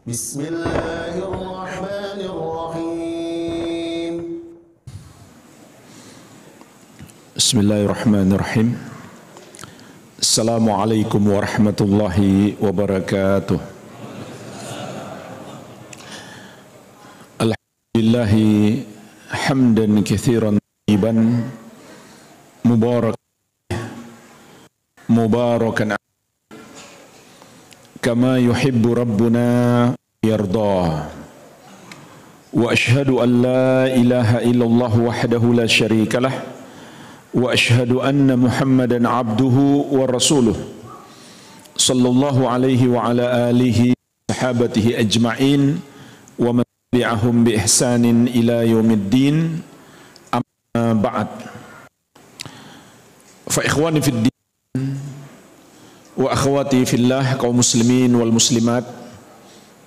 Bismillahirrahmanirrahim. Bismillahirrahmanirrahim. Assalamualaikum warahmatullahi wabarakatuh. Alhamdulillahi hamdan katsiran tayyiban mubarakan kama yuhibbu rabbuna yardah. Wa ashhadu an la ilaha illallah wahdahu la syarikalah wa ashhadu anna Muhammadan abduhu wa rasuluh sallallahu alaihi wa ala alihi sahabatihi ajma'in wa man tabi'ahum bi ihsanin ila yaumiddin. Amma ba'd. Fa ikhwani fid din wa akhwati fillah, kaum muslimin wal muslimat,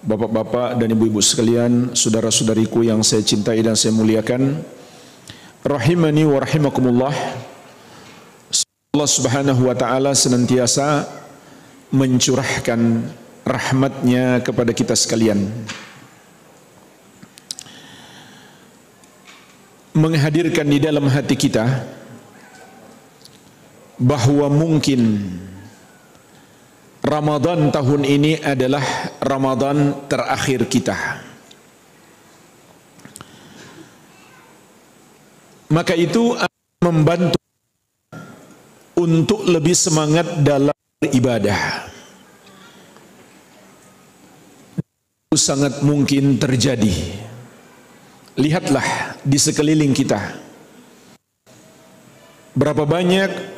bapak-bapak dan ibu-ibu sekalian, saudara-saudariku yang saya cintai dan saya muliakan, rahimani wa rahimakumullah. Allah Subhanahu wa taala senantiasa mencurahkan rahmatnya kepada kita sekalian, menghadirkan di dalam hati kita bahwa mungkin Ramadan tahun ini adalah Ramadan terakhir kita. Maka itu akan membantu untuk lebih semangat dalam beribadah. Itu sangat mungkin terjadi. Lihatlah di sekeliling kita. Berapa banyak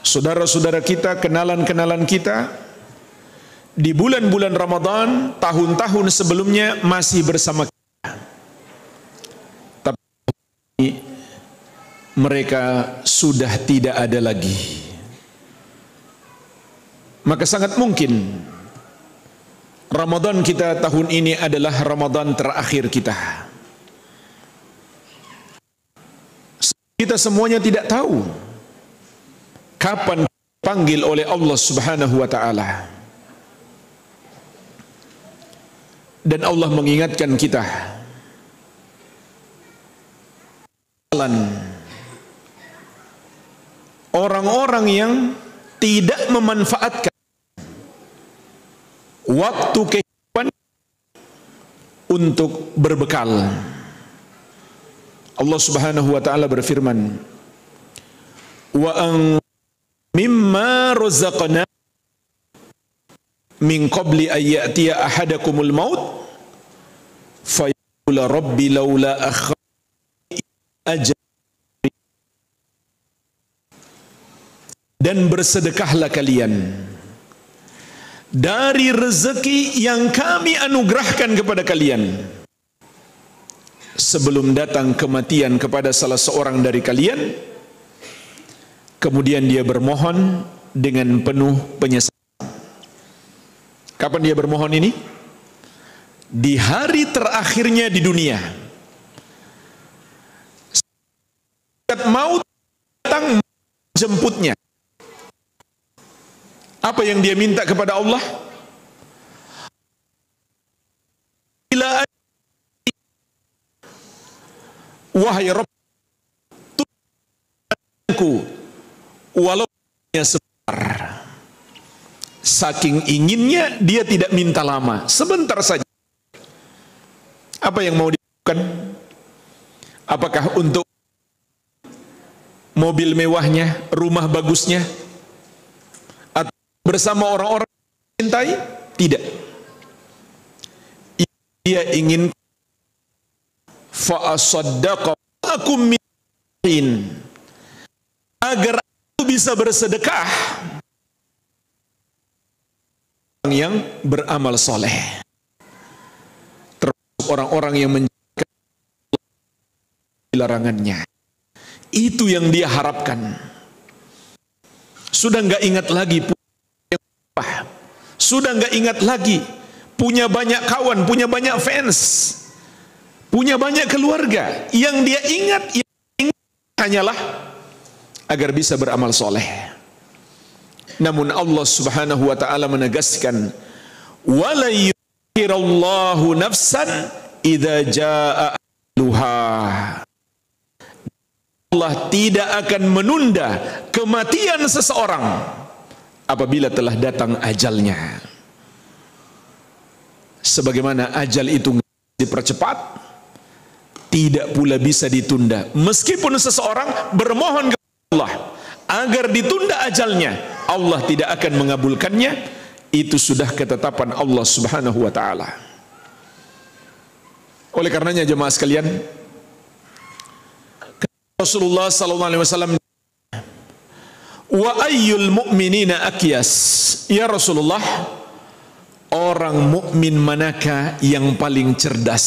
saudara-saudara kita, kenalan-kenalan kita di bulan-bulan Ramadan tahun-tahun sebelumnya masih bersama kita, tapi mereka sudah tidak ada lagi. Maka sangat mungkin Ramadan kita tahun ini adalah Ramadan terakhir kita. Kita semuanya tidak tahu kapan dipanggil oleh Allah Subhanahu wa taala. Dan Allah mengingatkan kita, orang-orang yang tidak memanfaatkan waktu kehidupan untuk berbekal. Allah Subhanahu wa taala berfirman, wa an mimma razaqna min qabli an ya'tiya ahadakumul maut fayaqula rabbi laula akharni ajal. Dan bersedekahlah kalian dari rezeki yang kami anugerahkan kepada kalian sebelum datang kematian kepada salah seorang dari kalian. Kemudian dia bermohon dengan penuh penyesalan. Kapan dia bermohon ini? Di hari terakhirnya di dunia. Saat maut datang jemputnya, apa yang dia minta kepada Allah? Wahai Rabbku, walau sebentar. Saking inginnya dia tidak minta lama, sebentar saja. Apa yang mau dilakukan? Apakah untuk mobil mewahnya, rumah bagusnya, atau bersama orang-orang yang cintai? Tidak. Dia ingin fa'asaddaqakum min, agar bisa bersedekah yang beramal soleh, termasuk orang-orang yang menjaga larangannya. Itu yang dia harapkan. Sudah nggak ingat lagi sudah nggak ingat lagi punya banyak kawan, punya banyak fans, punya banyak keluarga. Yang dia ingat hanyalah agar bisa beramal soleh. Namun Allah Subhanahu wa taala menegaskan, wala Allahu nafsan idza jaa ajaluha. Allah tidak akan menunda kematian seseorang apabila telah datang ajalnya. Sebagaimana ajal itu dipercepat, tidak pula bisa ditunda. Meskipun seseorang bermohon kepada Allah agar ditunda ajalnya, Allah tidak akan mengabulkannya. Itu sudah ketetapan Allah Subhanahu wa taala. Oleh karenanya jemaah sekalian, Rasulullah sallallahu alaihi wasallam, wa ayyul mu'minina akyas, ya Rasulullah, orang mukmin manakah yang paling cerdas?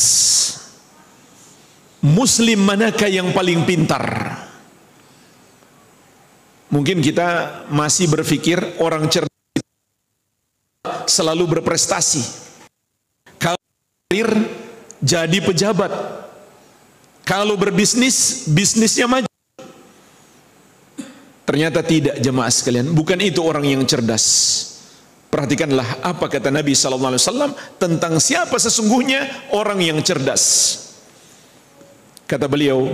Muslim manakah yang paling pintar? Mungkin kita masih berpikir orang cerdas selalu berprestasi, kalau karir jadi pejabat, kalau berbisnis bisnisnya maju. Ternyata tidak jemaah sekalian, bukan itu orang yang cerdas. Perhatikanlah apa kata Nabi sallallahu alaihi wasallam tentang siapa sesungguhnya orang yang cerdas. Kata beliau,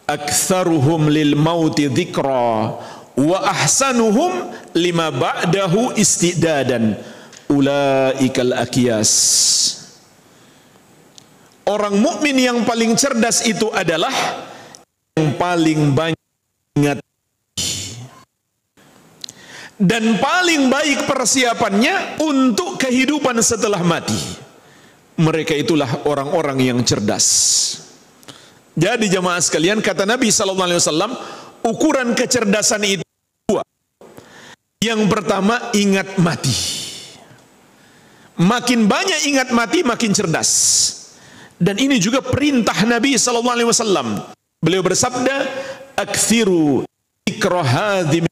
aktsaruhum lil mauti dzikra wa ahsanuhum lima ba'dahu istidadan ulaikal akyas. Orang mukmin yang paling cerdas itu adalah yang paling banyak ingat dan paling baik persiapannya untuk kehidupan setelah mati. Mereka itulah orang-orang yang cerdas. Jadi jemaah sekalian, kata Nabi sallallahu alaihi wasallam, ukuran kecerdasan itu dua. Yang pertama, ingat mati. Makin banyak ingat mati, makin cerdas. Dan ini juga perintah Nabi sallallahu alaihi wasallam. Beliau bersabda, "Aktsiru dzikra hadhim."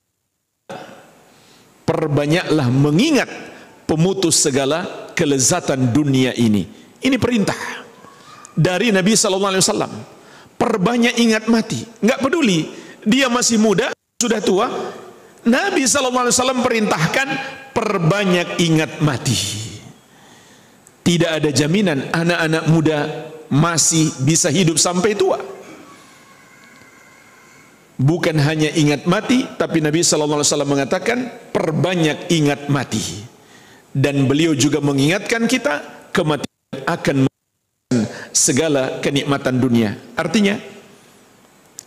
Perbanyaklah mengingat pemutus segala kelezatan dunia ini. Ini perintah dari Nabi sallallahu alaihi wasallam. Perbanyak ingat mati. Enggak peduli dia masih muda, sudah tua. Nabi sallallahu alaihi wasallam perintahkan perbanyak ingat mati. Tidak ada jaminan anak-anak muda masih bisa hidup sampai tua. Bukan hanya ingat mati, tapi Nabi sallallahu alaihi wasallam mengatakan perbanyak ingat mati. Dan beliau juga mengingatkan kita kematian akan segala kenikmatan dunia. Artinya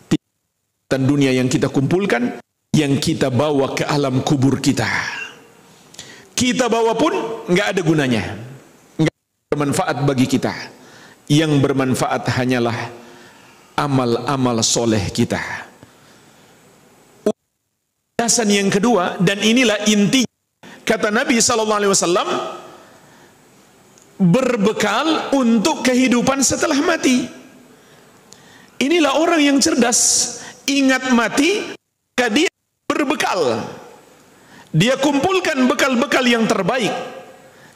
kenikmatan dunia yang kita kumpulkan, yang kita bawa ke alam kubur kita, kita bawa pun nggak ada gunanya, nggak bermanfaat bagi kita. Yang bermanfaat hanyalah amal-amal soleh kita. Dasar yang kedua, dan inilah inti kata Nabi sallallahu alaihi wasallam, berbekal untuk kehidupan setelah mati. Inilah orang yang cerdas. Ingat mati, maka dia berbekal. Dia kumpulkan bekal-bekal yang terbaik.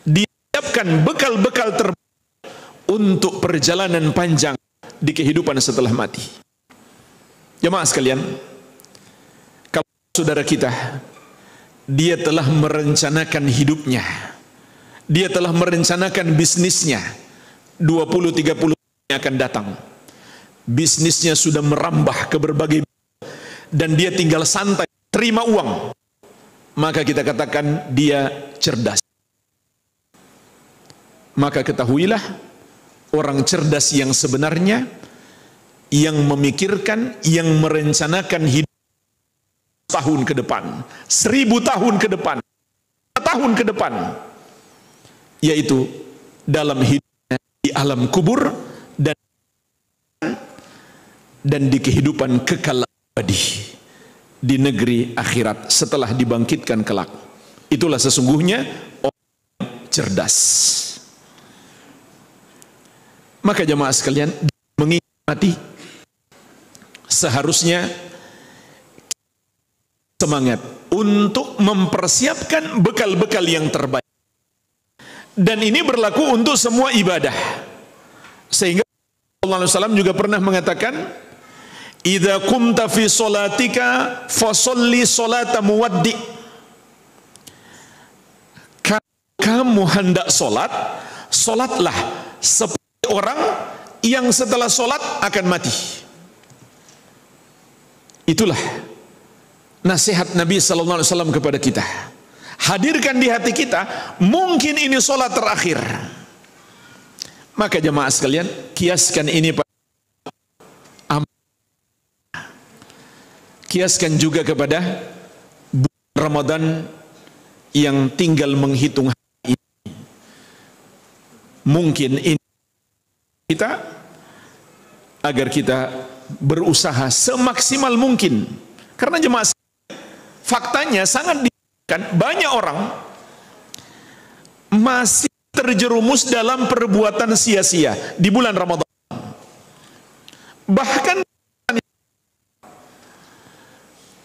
Dia siapkan bekal-bekal terbaik untuk perjalanan panjang di kehidupan setelah mati. Jemaah sekalian, kalau saudara kita, dia telah merencanakan hidupnya, dia telah merencanakan bisnisnya 20-30 yang akan datang. Bisnisnya sudah merambah ke berbagai, dan dia tinggal santai terima uang, maka kita katakan dia cerdas. Maka ketahuilah, orang cerdas yang sebenarnya, yang memikirkan, yang merencanakan hidup tahun ke depan, 1000 tahun ke depan, 5 tahun ke depan, yaitu dalam hidupnya di alam kubur dan di kehidupan kekal abadi di negeri akhirat setelah dibangkitkan kelak. Itulah sesungguhnya orang cerdas. Maka jemaah sekalian, mengingat mati, seharusnya semangat untuk mempersiapkan bekal-bekal yang terbaik. Dan ini berlaku untuk semua ibadah. Sehingga Rasulullah SAW juga pernah mengatakan, idza qumta fi sholatika fasolli sholata muwaddi. Kamu hendak solat, Solatlah seperti orang yang setelah solat akan mati. Itulah nasihat Nabi sallallahu alaihi wasallam kepada kita. Hadirkan di hati kita, mungkin ini solat terakhir. Maka jemaah sekalian, kiaskan ini pada kiaskan juga kepada bulan Ramadan yang tinggal menghitung hari ini. Mungkin ini kita agar kita berusaha semaksimal mungkin. Karena jemaah faktanya sangat disayangkan, banyak orang masih terjerumus dalam perbuatan sia-sia di bulan Ramadan. Bahkan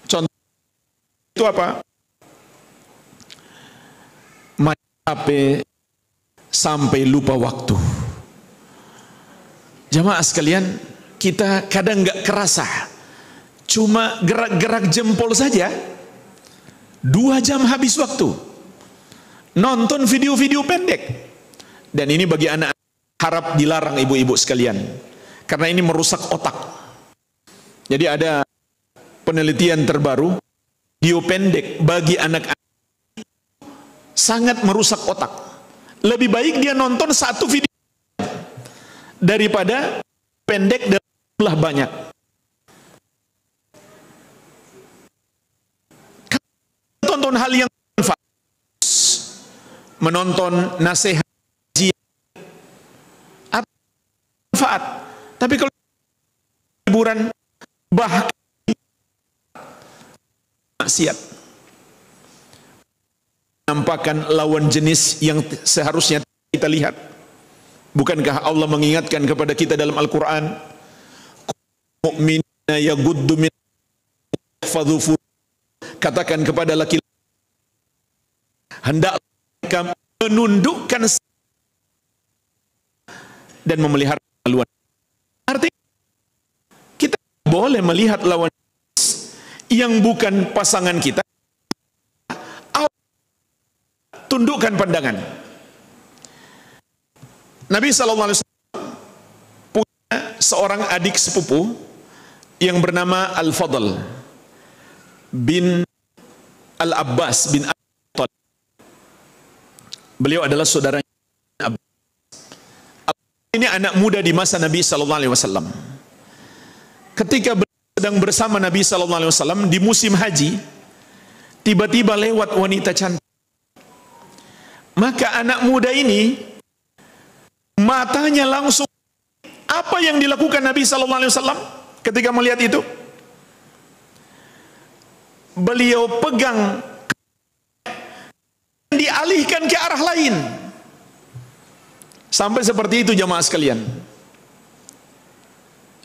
contoh itu apa? Main HP sampai lupa waktu. Jamaah sekalian, kita kadang nggak kerasa, cuma gerak-gerak jempol saja 2 jam habis waktu nonton video-video pendek. Dan ini bagi anak harap dilarang ibu-ibu sekalian, karena ini merusak otak. Jadi ada penelitian terbaru, video pendek bagi anak-anak sangat merusak otak. Lebih baik dia nonton 1 video daripada pendek dan jumlah banyak. Tonton hal yang manfaat, menonton nasihat atau manfaat. Tapi kalau hiburan bahkan maksiat, menampakkan lawan jenis yang seharusnya kita lihat. Bukankah Allah mengingatkan kepada kita dalam Al-Quran, mu'minina yaguddu min yahfadhu furujahum, katakan kepada laki-laki hendak mereka menundukkan dan memelihara lawan. Artinya kita boleh melihat lawan yang bukan pasangan kita, tundukkan pandangan. Nabi SAW punya seorang adik sepupu yang bernama Al-Fadl bin Al-Abbas bin Al-Talib. Beliau adalah saudaranya Abbas. Ini anak muda di masa Nabi SAW. Ketika sedang bersama Nabi SAW di musim haji, tiba-tiba lewat wanita cantik. Maka anak muda ini matanya langsung, apa yang dilakukan Nabi SAW ketika melihat itu? Beliau pegang, dialihkan ke arah lain. Sampai seperti itu jamaah sekalian.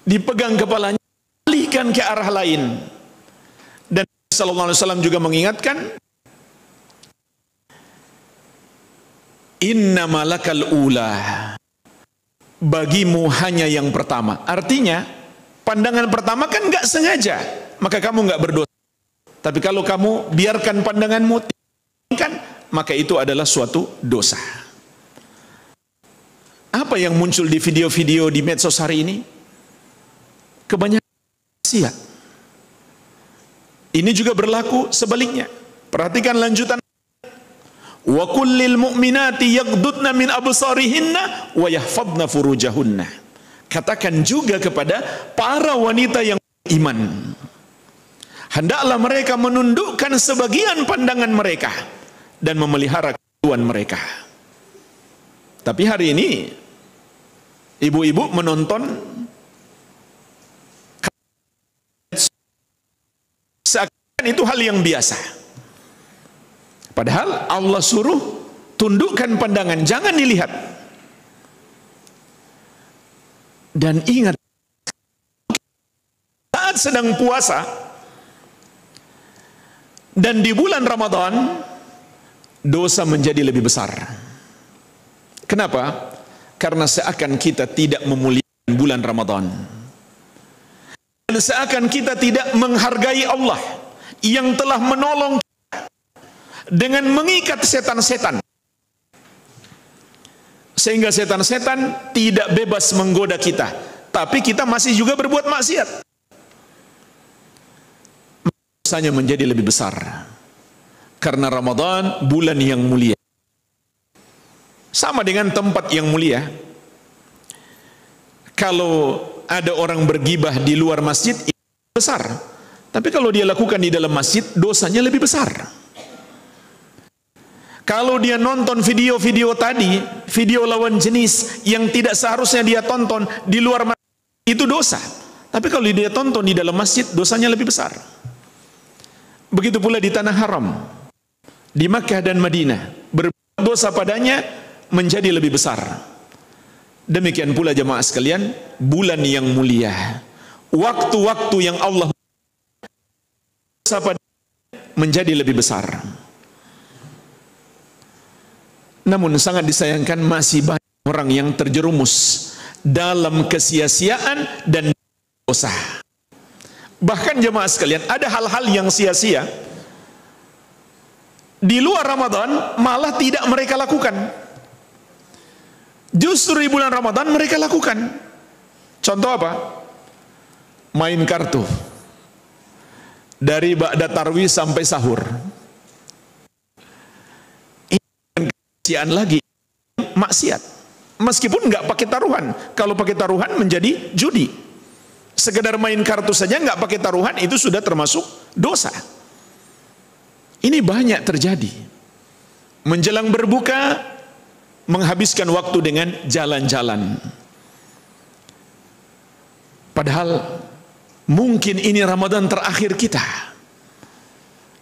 Dipegang kepalanya, alihkan ke arah lain. Dan Nabi SAW juga mengingatkan, innama lakal ula, bagimu hanya yang pertama. Artinya pandangan pertama kan nggak sengaja, maka kamu nggak berdosa. Tapi kalau kamu biarkan pandanganmu kan, maka itu adalah suatu dosa. Apa yang muncul di video-video di medsos hari ini? Kebanyakan maksiat. Ini juga berlaku sebaliknya. Perhatikan lanjutan. Wa kullil mu'minati yaghdudna min absarihinna wa yahfadna furujahunna. Katakan juga kepada para wanita yang beriman, hendaklah mereka menundukkan sebagian pandangan mereka dan memelihara kemaluan mereka. Tapi hari ini ibu-ibu menonton seakan itu hal yang biasa. Padahal Allah suruh tundukkan pandangan, jangan dilihat. Dan ingat, saat sedang puasa dan di bulan Ramadan, dosa menjadi lebih besar. Kenapa? Karena seakan kita tidak memuliakan bulan Ramadan, dan seakan kita tidak menghargai Allah yang telah menolong dengan mengikat setan-setan. sehingga setan-setan tidak bebas menggoda kita, tapi kita masih juga berbuat maksiat. Dosanya menjadi lebih besar karena Ramadan bulan yang mulia. Sama dengan tempat yang mulia. Kalau ada orang bergibah di luar masjid, itu besar. Tapi kalau dia lakukan di dalam masjid, dosanya lebih besar. Kalau dia nonton video-video tadi, video lawan jenis yang tidak seharusnya dia tonton di luar masjid, itu dosa. Tapi kalau dia tonton di dalam masjid, dosanya lebih besar. Begitu pula di tanah haram, di Makkah dan Madinah, berbuat dosa padanya menjadi lebih besar. Demikian pula jemaah sekalian, bulan yang mulia, waktu-waktu yang Allah dosa padanya menjadi lebih besar. Namun sangat disayangkan masih banyak orang yang terjerumus dalam kesia-siaan dan dosa. Bahkan jemaah sekalian, ada hal-hal yang sia-sia di luar Ramadan malah tidak mereka lakukan. Justru di bulan Ramadan mereka lakukan. Contoh apa? Main kartu dari ba'da tarwih sampai sahur. Ini lagi maksiat. Meskipun nggak pakai taruhan. Kalau pakai taruhan menjadi judi. Sekedar main kartu saja nggak pakai taruhan itu sudah termasuk dosa. Ini banyak terjadi. Menjelang berbuka menghabiskan waktu dengan jalan-jalan. Padahal mungkin ini Ramadan terakhir kita.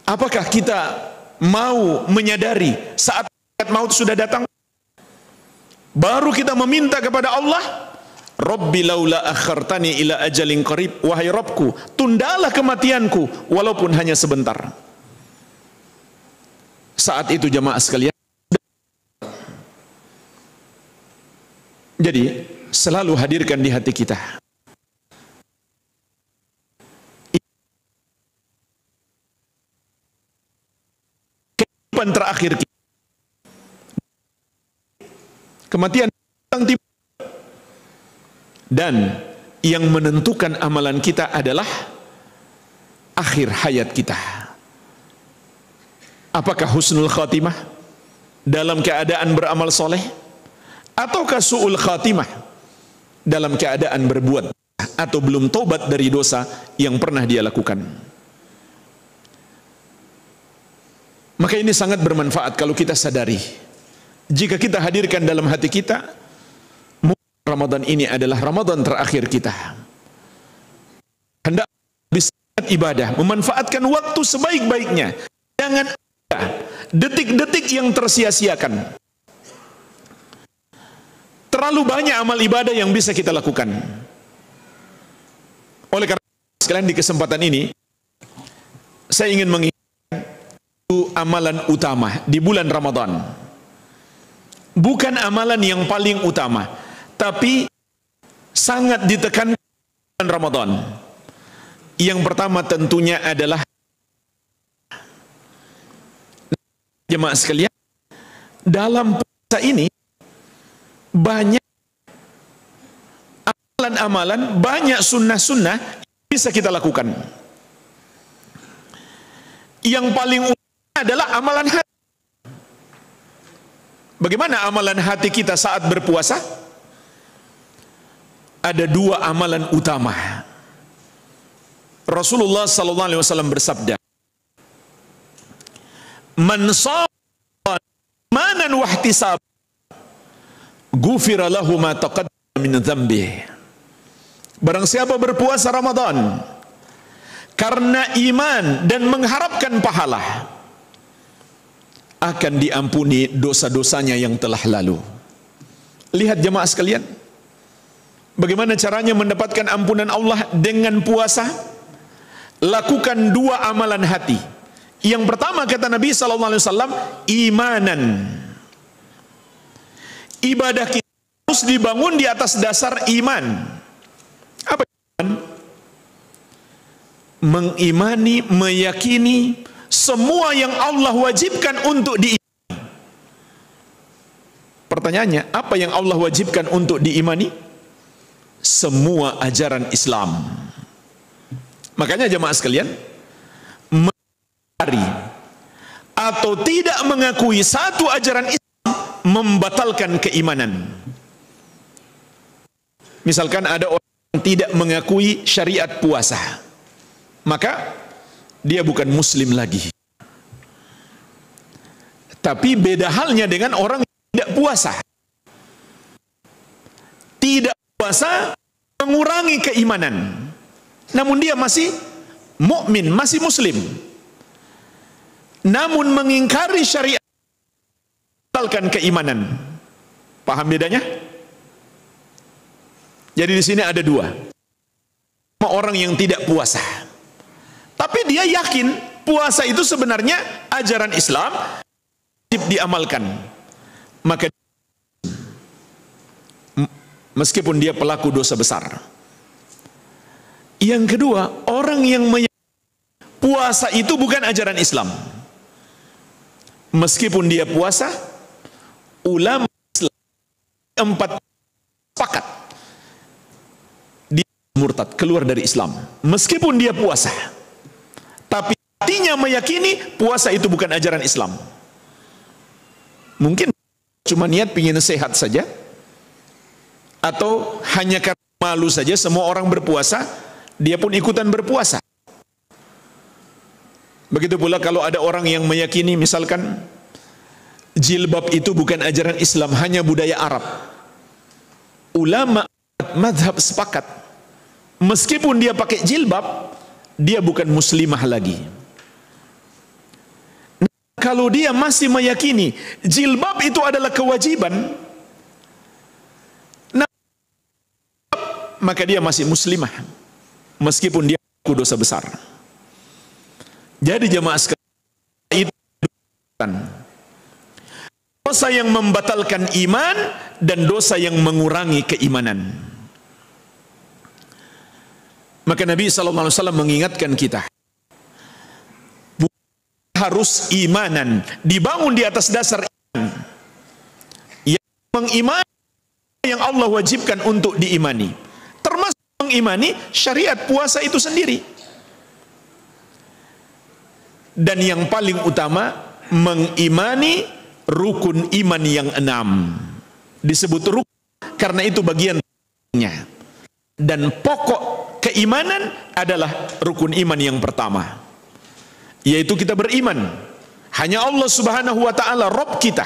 Apakah kita mau menyadari saat maut sudah datang? Baru kita meminta kepada Allah, Rabbi laula akhartani ila ajalin qarib, wahai Rabbku, tundalah kematianku walaupun hanya sebentar. Saat itu jemaah sekalian, jadi selalu hadirkan di hati kita kehidupan terakhir kita. Kematian datang tiba. Dan yang menentukan amalan kita adalah akhir hayat kita. Apakah husnul khatimah dalam keadaan beramal soleh, ataukah su'ul khatimah dalam keadaan berbuat atau belum tobat dari dosa yang pernah dia lakukan. Maka ini sangat bermanfaat kalau kita sadari. Jika kita hadirkan dalam hati kita, Ramadan ini adalah Ramadan terakhir kita. Hendak bisa ibadah, memanfaatkan waktu sebaik-baiknya. Jangan ada detik-detik yang tersia-siakan. Terlalu banyak amal ibadah yang bisa kita lakukan. Oleh karena sekalian di kesempatan ini, saya ingin mengingatkan amalan utama di bulan Ramadan. Bukan amalan yang paling utama, tapi sangat ditekankan bulan Ramadan. Yang pertama tentunya adalah jemaah sekalian, dalam puasa ini banyak amalan-amalan, banyak sunnah-sunnah bisa kita lakukan. Yang paling utama adalah amalan hati. Bagaimana amalan hati kita saat berpuasa? Ada dua amalan utama. Rasulullah SAW bersabda, "Man shama imanan wa ihtisaban, ghufira lahu ma taqaddama min dzambihi." Barang siapa berpuasa Ramadan karena iman dan mengharapkan pahala, akan diampuni dosa-dosanya yang telah lalu. Lihat jemaah sekalian, bagaimana caranya mendapatkan ampunan Allah dengan puasa? Lakukan dua amalan hati. Yang pertama kata Nabi SAW, imanan. Ibadah kita harus dibangun di atas dasar iman. Apa iman? Mengimani, meyakini semua yang Allah wajibkan untuk diimani. Pertanyaan pertanyaannya, apa yang Allah wajibkan untuk diimani? Semua ajaran Islam. Makanya jemaah sekalian, mengingkari atau tidak mengakui satu ajaran Islam membatalkan keimanan. Misalkan ada orang yang tidak mengakui syariat puasa, maka dia bukan muslim lagi. Tapi beda halnya dengan orang yang tidak puasa. Tidak puasa mengurangi keimanan, namun dia masih mukmin, masih muslim. Namun mengingkari syariat membatalkan keimanan. Paham bedanya? Jadi di sini ada dua. Orang yang tidak puasa, tapi dia yakin puasa itu sebenarnya ajaran Islam, wajib diamalkan, maka meskipun dia pelaku dosa besar. Yang kedua, orang yang meyakini puasa itu bukan ajaran Islam, meskipun dia puasa, ulama Islam 4 sepakat dia murtad, keluar dari Islam meskipun dia puasa, tapi hatinya meyakini puasa itu bukan ajaran Islam. Mungkin cuma niat ingin sehat saja, atau hanya karena malu saja semua orang berpuasa, dia pun ikutan berpuasa. Begitu pula kalau ada orang yang meyakini misalkan jilbab itu bukan ajaran Islam, hanya budaya Arab. Ulama mazhab sepakat, meskipun dia pakai jilbab, dia bukan muslimah lagi. Kalau dia masih meyakini jilbab itu adalah kewajiban, maka dia masih muslimah, meskipun dia melakukan dosa besar. Jadi jemaah sekalian, itu dosa yang membatalkan iman dan dosa yang mengurangi keimanan. Maka Nabi SAW mengingatkan kita, harus imanan, dibangun di atas dasar iman, yang mengimani yang Allah wajibkan untuk diimani, termasuk mengimani syariat puasa itu sendiri. Dan yang paling utama, mengimani rukun iman yang 6. Disebut rukun karena itu bagiannya, dan pokok keimanan adalah rukun iman yang pertama, yaitu kita beriman hanya Allah Subhanahu wa ta'ala Rabb kita,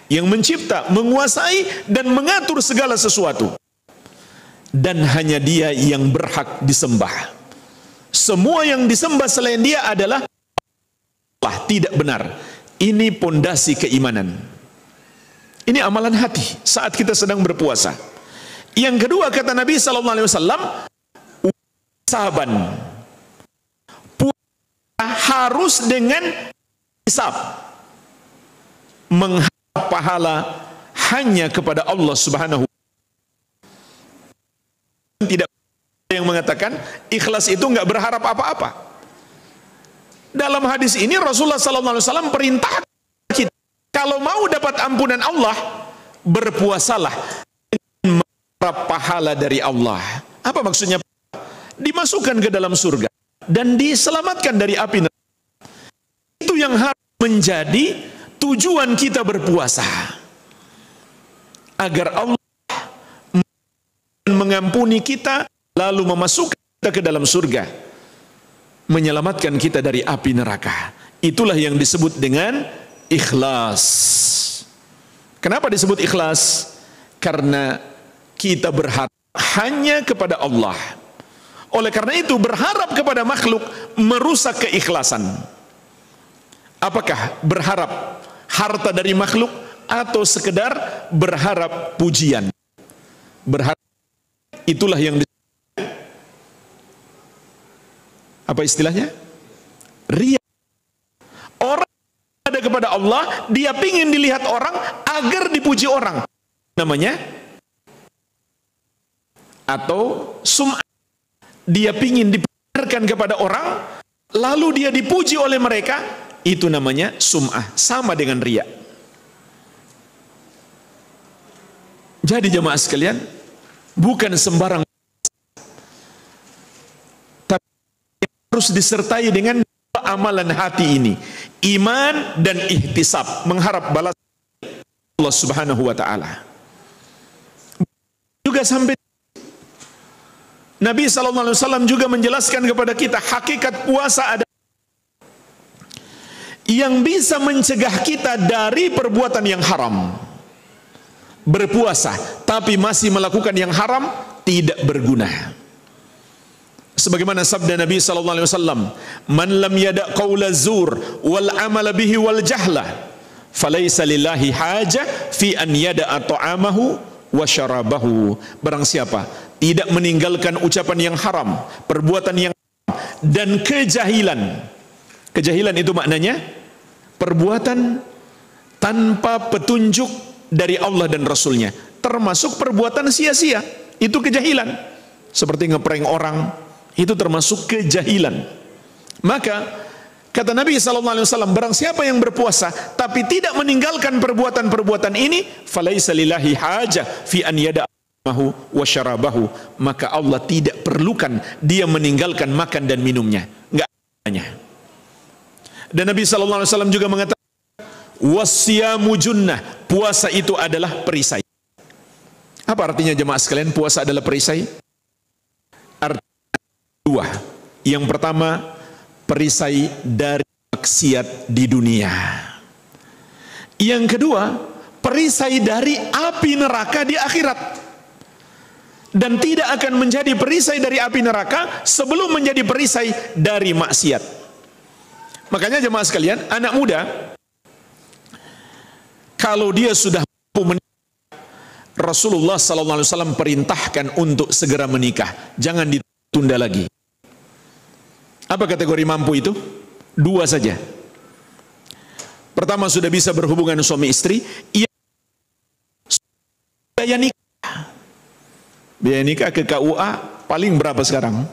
yang mencipta, menguasai dan mengatur segala sesuatu, dan hanya Dia yang berhak disembah. Semua yang disembah selain Dia adalah Allah, tidak benar. Ini pondasi keimanan. Ini amalan hati saat kita sedang berpuasa. Yang kedua, kata Nabi SAW, saban, harus dengan hisab, mengharap pahala hanya kepada Allah Subhanahu wa ta'ala. Tidak ada yang mengatakan ikhlas itu enggak berharap apa-apa. Dalam hadis ini Rasulullah SAW perintah kita, kalau mau dapat ampunan Allah, berpuasalah dengan mengharap pahala dari Allah. Apa maksudnya? Dimasukkan ke dalam surga dan diselamatkan dari api neraka. Itu yang harus menjadi tujuan kita berpuasa, agar Allah mengampuni kita, lalu memasukkan kita ke dalam surga, menyelamatkan kita dari api neraka. Itulah yang disebut dengan ikhlas. Kenapa disebut ikhlas? Karena kita berharap hanya kepada Allah. Oleh karena itu, berharap kepada makhluk merusak keikhlasan. Apakah berharap harta dari makhluk atau sekedar berharap pujian? Berharap, itulah yang apa istilahnya? Riya. Orang ada kepada Allah, dia pingin dilihat orang agar dipuji orang, namanya, atau sum'ah. Dia pingin diperlihatkan kepada orang, lalu dia dipuji oleh mereka, itu namanya sum'ah. Sama dengan riya. Jadi jemaah sekalian, bukan sembarang, tapi harus disertai dengan amalan hati ini, iman dan ihtisab, mengharap balas Allah Subhanahu wa taala. Juga sampai Nabi SAW juga menjelaskan kepada kita hakikat puasa adalah yang bisa mencegah kita dari perbuatan yang haram. Berpuasa tapi masih melakukan yang haram tidak berguna. Sebagaimana sabda Nabi SAW, "Man lam yada' qawla zur wal amala bihi wal jahla, falaysa lillahi haja fi an yada'a ta'amahu wa syarabahu." Barang siapa tidak meninggalkan ucapan yang haram, perbuatan yang haram, dan kejahilan. Kejahilan itu maknanya perbuatan tanpa petunjuk dari Allah dan Rasulnya, termasuk perbuatan sia-sia, itu kejahilan. Seperti ngeprank orang, itu termasuk kejahilan. Maka kata Nabi SAW, barang siapa yang berpuasa tapi tidak meninggalkan perbuatan-perbuatan ini, falaisa lillahi haja fi an yada'ahu wa syarabahu, maka Allah tidak perlukan dia meninggalkan makan dan minumnya, enggak adanya. Dan Nabi SAW juga mengatakan, wasyamu junnah, puasa itu adalah perisai. Apa artinya jemaah sekalian puasa adalah perisai? Artinya dua. Yang pertama, perisai dari maksiat di dunia. Yang kedua, perisai dari api neraka di akhirat. Dan tidak akan menjadi perisai dari api neraka sebelum menjadi perisai dari maksiat. Makanya jemaah sekalian, anak muda kalau dia sudah mampu menikah, Rasulullah SAW perintahkan untuk segera menikah, jangan ditunda lagi. Apa kategori mampu itu? Dua saja. Pertama, sudah bisa berhubungan suami istri. Biaya nikah. Biaya nikah ke KUA paling berapa sekarang?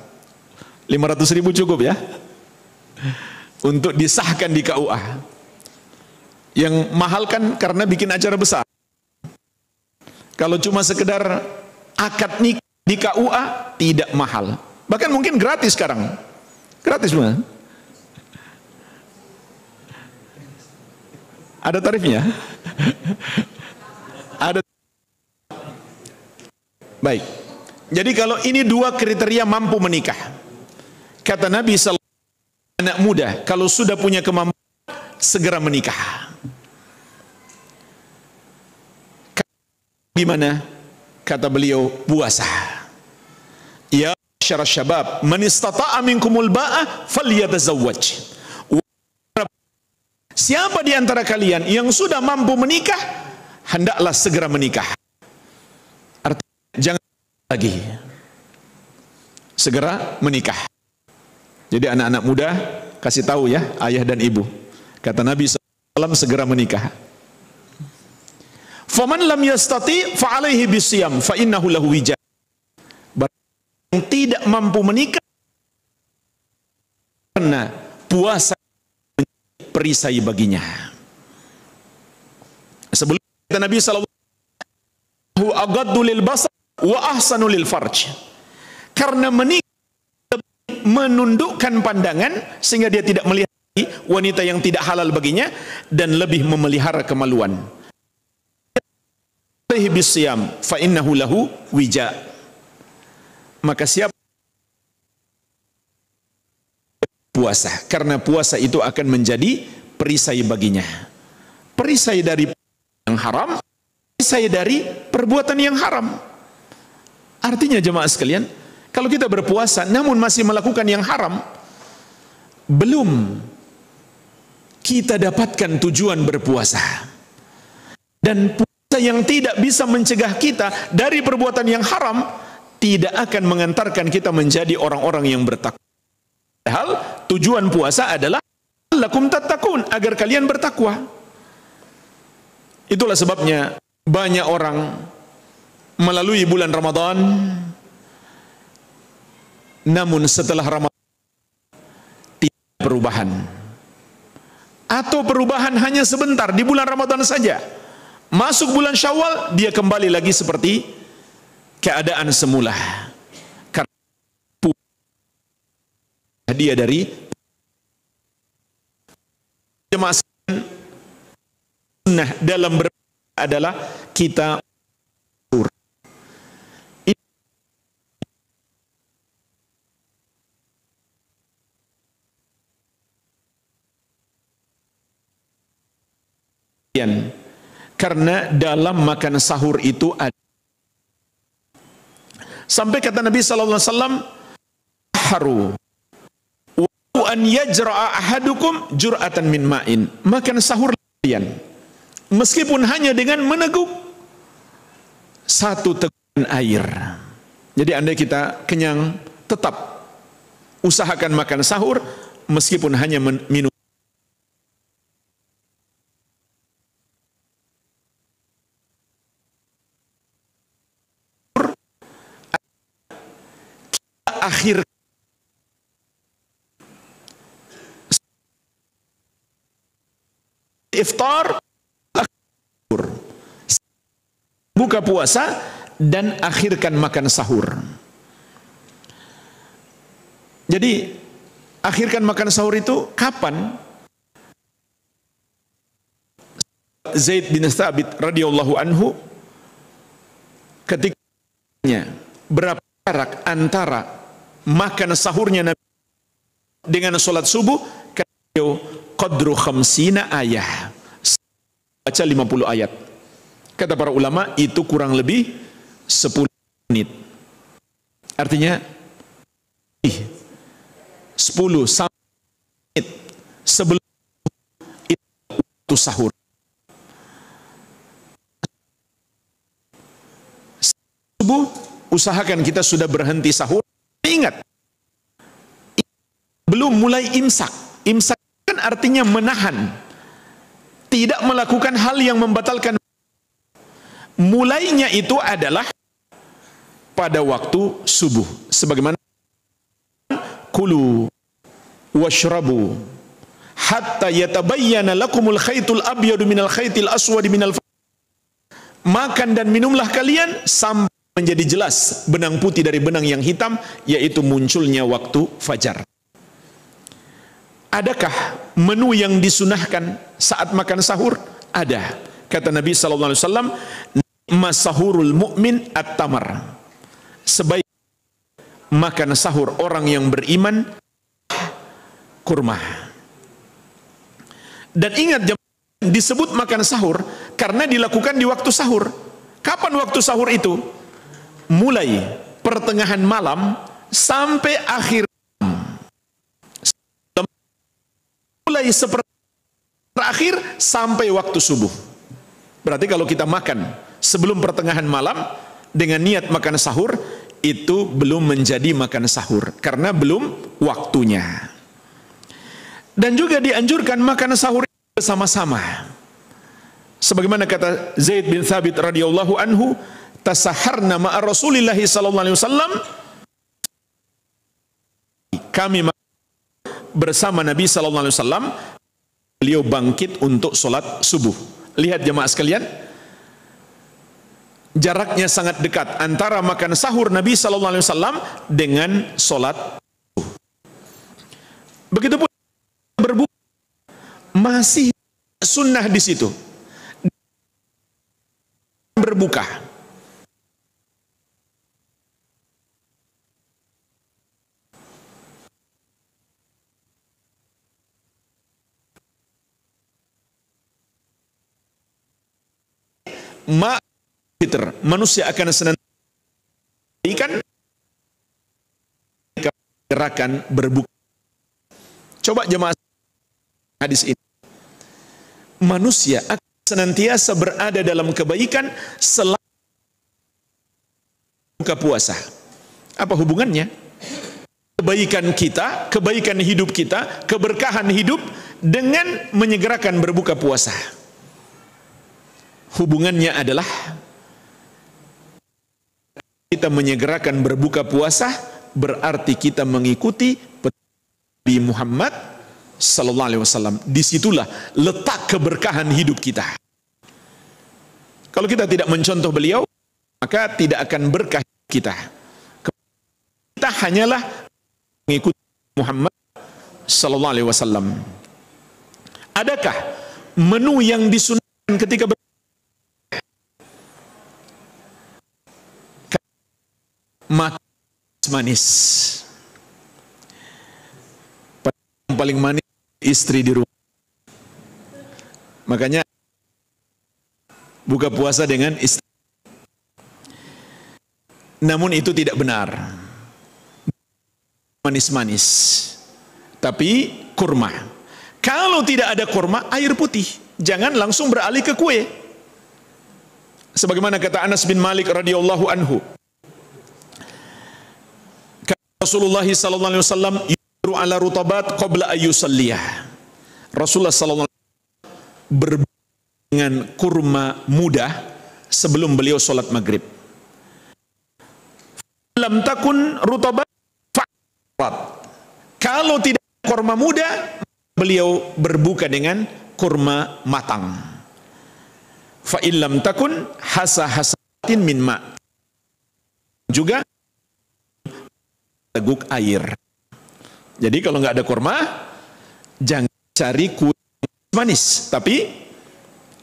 500.000 cukup ya? Untuk disahkan di KUA. Yang mahal kan karena bikin acara besar. Kalau cuma sekedar akad nikah di KUA tidak mahal. Bahkan mungkin gratis sekarang. Gratis mana? Ada tarifnya? Ada. Baik. Jadi kalau ini dua kriteria mampu menikah. Kata Nabi SAW, anak muda kalau sudah punya kemampuan segera menikah. Gimana? Kata beliau, puasa. Ya syarah syabab, man istata'a minkumul ba'ah falyatazawwaj. Siapa di antara kalian yang sudah mampu menikah, hendaklah segera menikah. Artinya jangan lagi. Segera menikah. Jadi anak-anak muda kasih tahu ya, ayah dan ibu. Kata Nabi SAW, segera menikah. Faman lam yastati fa alaihi bisyam fa innahu lahu wija. Yang tidak mampu menikah karena puasa perisai baginya. Sebelum kata Nabi sallallahu alaihi wasallam, aghaddu lil basar wa ahsanu lil farj. Karena menikah menundukkan pandangan sehingga dia tidak melihat wanita yang tidak halal baginya dan lebih memelihara kemaluan. Bisyam fa innahu lahu wija. Maka siapa puasa, karena puasa itu akan menjadi perisai baginya. Perisai dari yang haram, perisai dari perbuatan yang haram. Artinya jemaah sekalian, kalau kita berpuasa namun masih melakukan yang haram, belum kita dapatkan tujuan berpuasa. Dan puasa yang tidak bisa mencegah kita dari perbuatan yang haram tidak akan mengantarkan kita menjadi orang-orang yang bertakwa. Padahal tujuan puasa adalah lakum tattaqun, agar kalian bertakwa. Itulah sebabnya banyak orang melalui bulan Ramadan, namun setelah Ramadan tidak perubahan, atau perubahan hanya sebentar di bulan Ramadan saja, Masuk bulan Syawal, dia kembali lagi seperti keadaan semula. Karena dia dari jemaah sunnah dalam adalah kita karena dalam makan sahur itu ada. Sampai kata Nabi sallallahu alaihi wasallam, haru wa an yajra'a ahadukum jur'atan min ma'in. Makan sahur kalian meskipun hanya dengan meneguk satu tegukan air. Jadi andai kita kenyang, tetap usahakan makan sahur meskipun hanya minum. Akhir iftar, buka puasa, dan akhirkan makan sahur. Jadi akhirkan makan sahur itu kapan? Zaid bin Thabit radhiyallahu anhu ketika berapa jarak antara makan sahurnya Nabi dengan sholat subuh, qadru khamsina ayah, baca 50 ayat. Kata para ulama itu kurang lebih 10 menit. Artinya 10 menit sebelum itu sahur. Subuh usahakan kita sudah berhenti sahur. Ingat, belum mulai imsak. Imsak kan artinya menahan, tidak melakukan hal yang membatalkan. Mulainya itu adalah pada waktu subuh. Sebagaimana kulu washrabu hatta yatabayyana lakumul khaytul abyadu minal khaytil aswadi minal fajr. Makan dan minumlah kalian sampai menjadi jelas benang putih dari benang yang hitam, yaitu munculnya waktu fajar. Adakah menu yang disunahkan saat makan sahur? Ada. Kata Nabi sallallahu alaihi wasallam, "Masahurul mu'min at-tamar." Sebaik makan sahur orang yang beriman kurma. Dan ingat, disebut makan sahur karena dilakukan di waktu sahur. Kapan waktu sahur itu? Mulai pertengahan malam sampai akhir malam. Mulai terakhir sampai waktu subuh. Berarti kalau kita makan sebelum pertengahan malam dengan niat makan sahur, itu belum menjadi makan sahur karena belum waktunya. Dan juga dianjurkan makan sahur bersama-sama. Sebagaimana kata Zaid bin Thabit radhiyallahu anhu, tasaharna ma'a Rasulillah sallallahu alaihi wasallam, kami bersama Nabi sallallahu alaihi wasallam, beliau bangkit untuk sholat subuh. Lihat jemaah sekalian, jaraknya sangat dekat antara makan sahur Nabi sallallahu alaihi wasallam dengan sholat subuh. Begitupun berbuka, masih sunnah di situ. Berbuka. Manusia akan senantiasa gerakan berbuka. Coba jemaah hadis ini. Manusia akan senantiasa berada dalam kebaikan selama buka puasa. Apa hubungannya? Kebaikan kita, kebaikan hidup kita, keberkahan hidup dengan menyegerakan berbuka puasa. Hubungannya adalah kita menyegerakan berbuka puasa berarti kita mengikuti Nabi Muhammad sallallahu alaihi wasallam. Disitulah letak keberkahan hidup kita. Kalau kita tidak mencontoh beliau, maka tidak akan berkah kita. Kita hanyalah mengikuti Muhammad sallallahu alaihi wasallam. Adakah menu yang disunahkan ketika makan manis? Yang paling manis istri di rumah. Makanya buka puasa dengan istri. Namun itu tidak benar. Manis-manis. Tapi kurma. Kalau tidak ada kurma, air putih. Jangan langsung beralih ke kue. Sebagaimana kata Anas bin Malik radhiyallahu anhu. Rasulullah sallallahu alaihi wasallam yuru ala rutabat qabla ayyusalliyah. Rasulullah sallallahu alaihi wasallam berbuat dengan kurma muda sebelum beliau sholat maghrib. Lam takun rutabat fa'at. Kalau tidak kurma muda, beliau berbuka dengan kurma matang. Fa illam takun hasahasatin min ma. Juga teguk air. Jadi kalau nggak ada kurma, jangan cari kue manis, tapi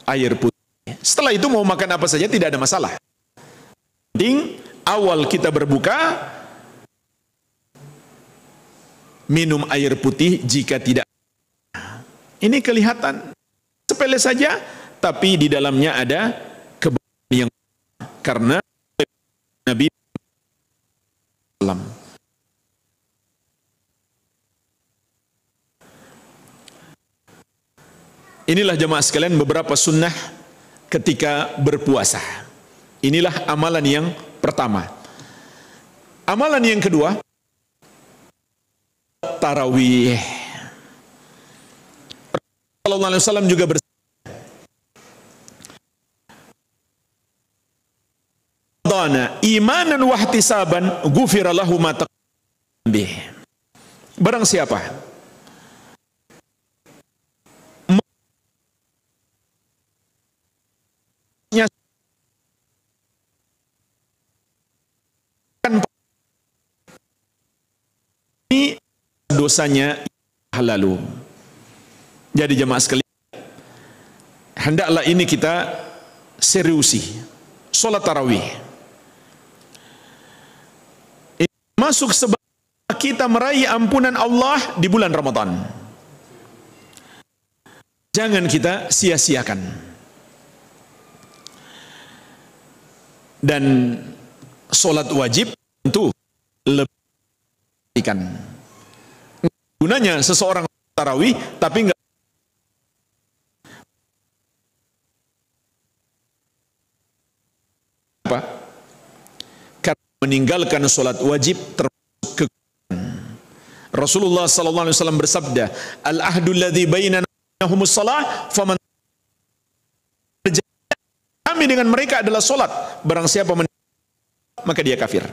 air putih. Setelah itu mau makan apa saja tidak ada masalah. Penting awal kita berbuka minum air putih jika tidak. Ini kelihatan sepele saja, tapi di dalamnya ada kebaikan yang karena Nabi sallam. Inilah jemaah sekalian beberapa sunnah ketika berpuasa. Inilah amalan yang pertama. Amalan yang kedua, tarawih. Sallallahu alaihi wasallam juga bersabda, imanan wa ihtisaban ghufira lahu ma taqaddama bih. Barang siapa ini dosanya lalu. Jadi jemaah sekalian, hendaklah ini kita seriusi. Salat tarawih ini masuk sebab kita meraih ampunan Allah di bulan Ramadan. Jangan kita sia-siakan. Dan salat wajib tentu lebih kan. Gunanya seseorang tarawih tapi enggak apa? Karena meninggalkan salat wajib termasuk kekufuran. Rasulullah sallallahu alaihi wasallam bersabda, "Al-ahdu alladzi bainana humus shalah, faman kami dengan mereka adalah salat. Barang siapa maka dia kafir."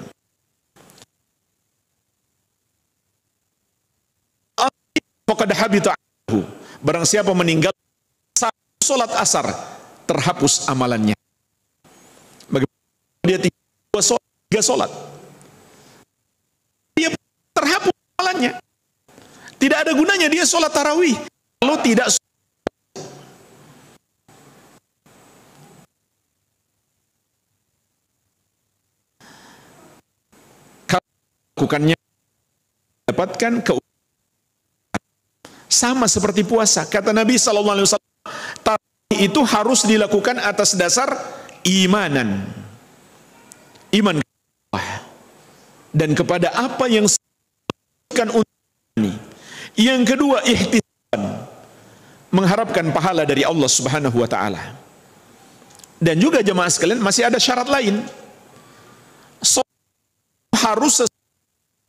Faqad habita anhu. Barang siapa meninggal salat asar, terhapus amalannya. Bagaimana dia tiga salat, dia terhapus amalannya. Tidak ada gunanya dia salat tarawih kalau tidak lakukannya dapatkan keutamaan. Sama seperti puasa. Kata Nabi sallallahu alaihi wasallam, tarawih itu harus dilakukan atas dasar imanan. Iman kepada Allah dan kepada apa yang disebutkan untuk ini. Yang kedua, ihtisaban, mengharapkan pahala dari Allah Subhanahu wa taala. Dan juga jemaah sekalian masih ada syarat lain. Harus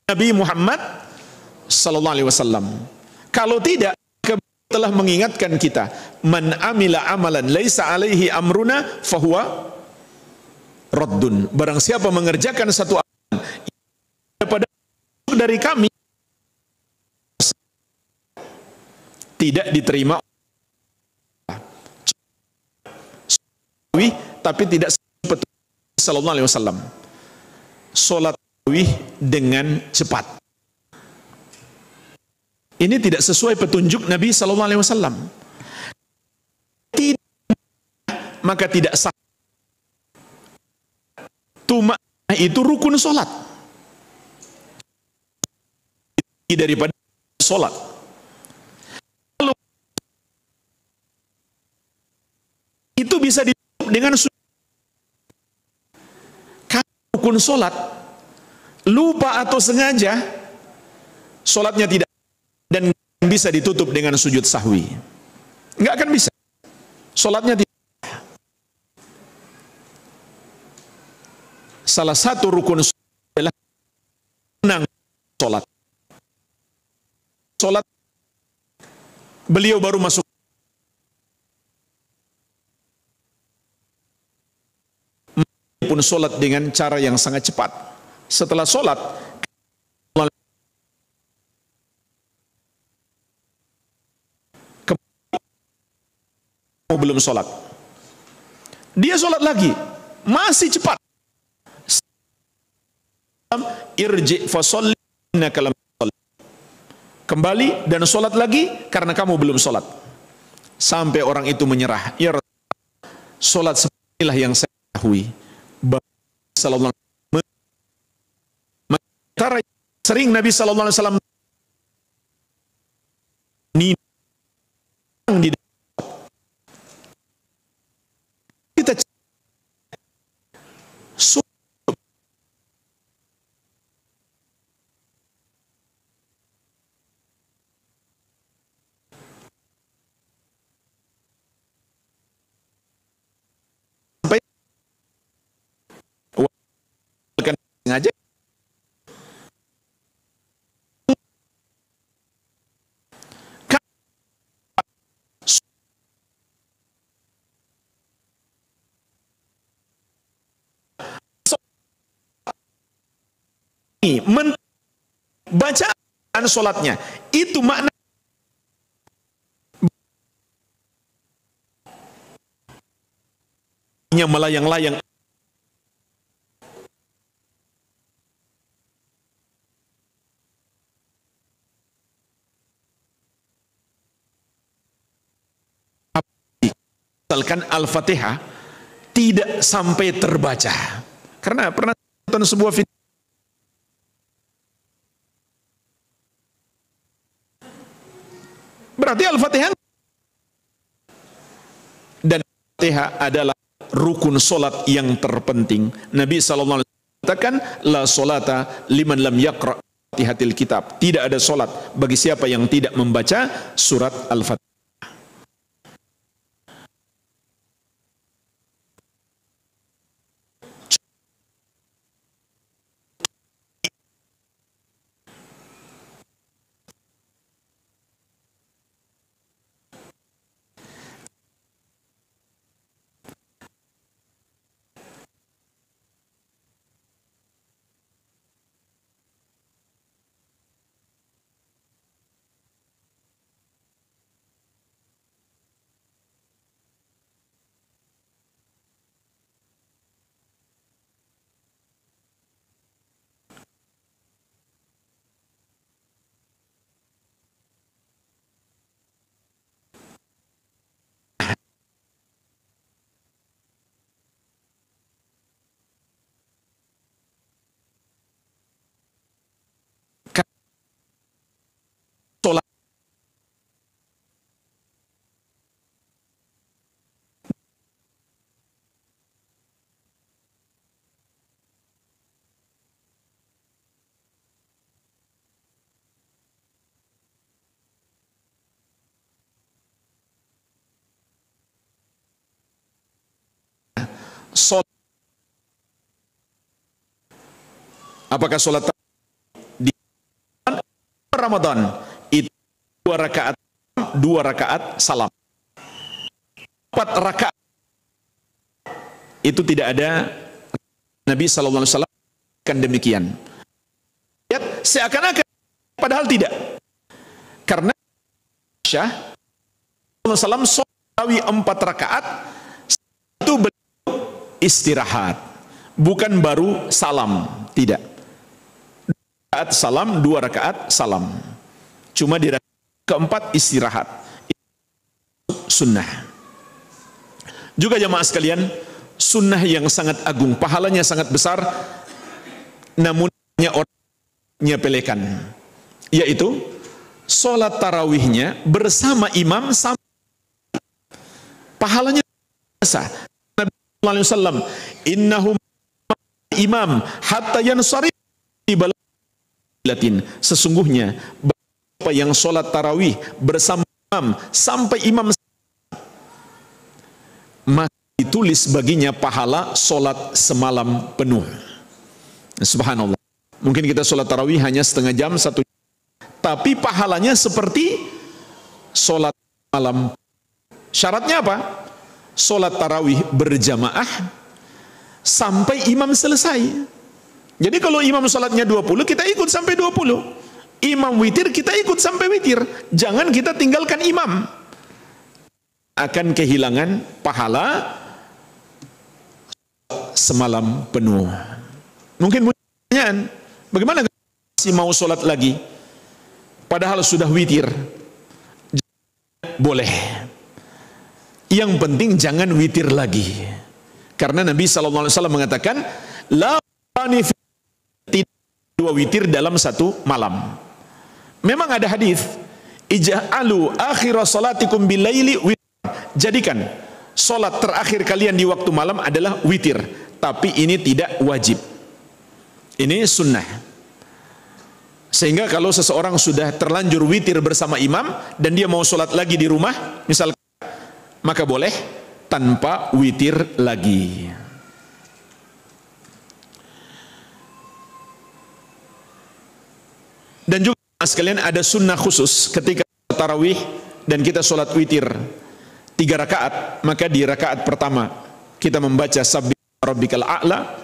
Nabi Muhammad sallallahu alaihi wasallam. Kalau tidak, telah mengingatkan kita, man amila amalan laisa alaihi amruna fahuwa raddun. Barang siapa mengerjakan satu amalan daripada dari kami, tidak diterima tapi tidak seperti sallallahu alaihi wasallam. Salat tarawih dengan cepat. Ini tidak sesuai petunjuk Nabi sallallahu alaihi wasallam. Tidak, maka tidak sah. Tumaknah itu rukun salat. Daripada salat. Kalau itu bisa ditutup dengan rukun salat, lupa atau sengaja, salatnya tidak, dan bisa ditutup dengan sujud sahwi. Enggak akan bisa. Salatnya tidak. Salah satu rukun adalah menang salat. Salat, beliau baru masuk pun salat dengan cara yang sangat cepat. Setelah salat belum salat, dia salat lagi, masih cepat. Irji fasolli innaka lam tusalli. Kembali dan sholat lagi karena kamu belum sholat. Sampai orang itu menyerah. Ya Rasulullah, sholat sepertilah yang saya ketahui. Sallallahu alaihi wasallam. Sering Nabi sallallahu alaihi wasallam di kita aja bacaan sholatnya itu makna melayang-layang. Misalkan Al-Fatihah tidak sampai terbaca. Karena pernah nonton sebuah video berarti Al-Fatihah, dan Al-Fatihah adalah rukun solat yang terpenting. Nabi SAW katakan, la solata liman lam yaqra Fatihatil kitab. Tidak ada solat bagi siapa yang tidak membaca surat Al-Fatihah. Sholat. Apakah sholat di Ramadan itu 2 rakaat salam, 4 rakaat itu tidak ada. Nabi SAW kan demikian. Seakan-akan padahal tidak, karena Aisyah SAW sholat 4 rakaat itu istirahat. Bukan baru salam, tidak. 2 rakaat salam, 2 rakaat salam. Cuma di rakaat keempat istirahat. Sunnah. Juga jamaah sekalian, sunnah yang sangat agung, pahalanya sangat besar, namun orang menyepelekan, yaitu sholat tarawihnya bersama imam sama pahalanya besar. Nabi sallallahu alaihi wasallam, innahum imam hatta yansarif di balatin, sesungguhnya siapa yang sholat tarawih bersama imam sampai imam, maka ditulis baginya pahala sholat semalam penuh. Subhanallah. Mungkin kita sholat tarawih hanya setengah jam, 1 jam, tapi pahalanya seperti sholat malam. Syaratnya apa? Sholat tarawih berjamaah sampai imam selesai. Jadi kalau imam sholatnya 20, kita ikut sampai 20. Imam witir, kita ikut sampai witir. Jangan kita tinggalkan imam. Akan kehilangan pahala semalam penuh. Mungkin pertanyaan, bagaimana masih mau sholat lagi? Padahal sudah witir. Boleh. Yang penting jangan witir lagi. Karena Nabi SAW mengatakan, la tidak 2 witir dalam 1 malam. Memang ada hadis, ij'alu akhira salatikum bilaili witir. Jadikan solat terakhir kalian di waktu malam adalah witir. Tapi ini tidak wajib. Ini sunnah. Sehingga kalau seseorang sudah terlanjur witir bersama imam dan dia mau sholat lagi di rumah, misalkan, maka boleh tanpa witir lagi. Dan juga sekalian ada sunnah khusus ketika tarawih dan kita sholat witir 3 rakaat, maka di rakaat pertama kita membaca Sabbih Rabbikal A'la,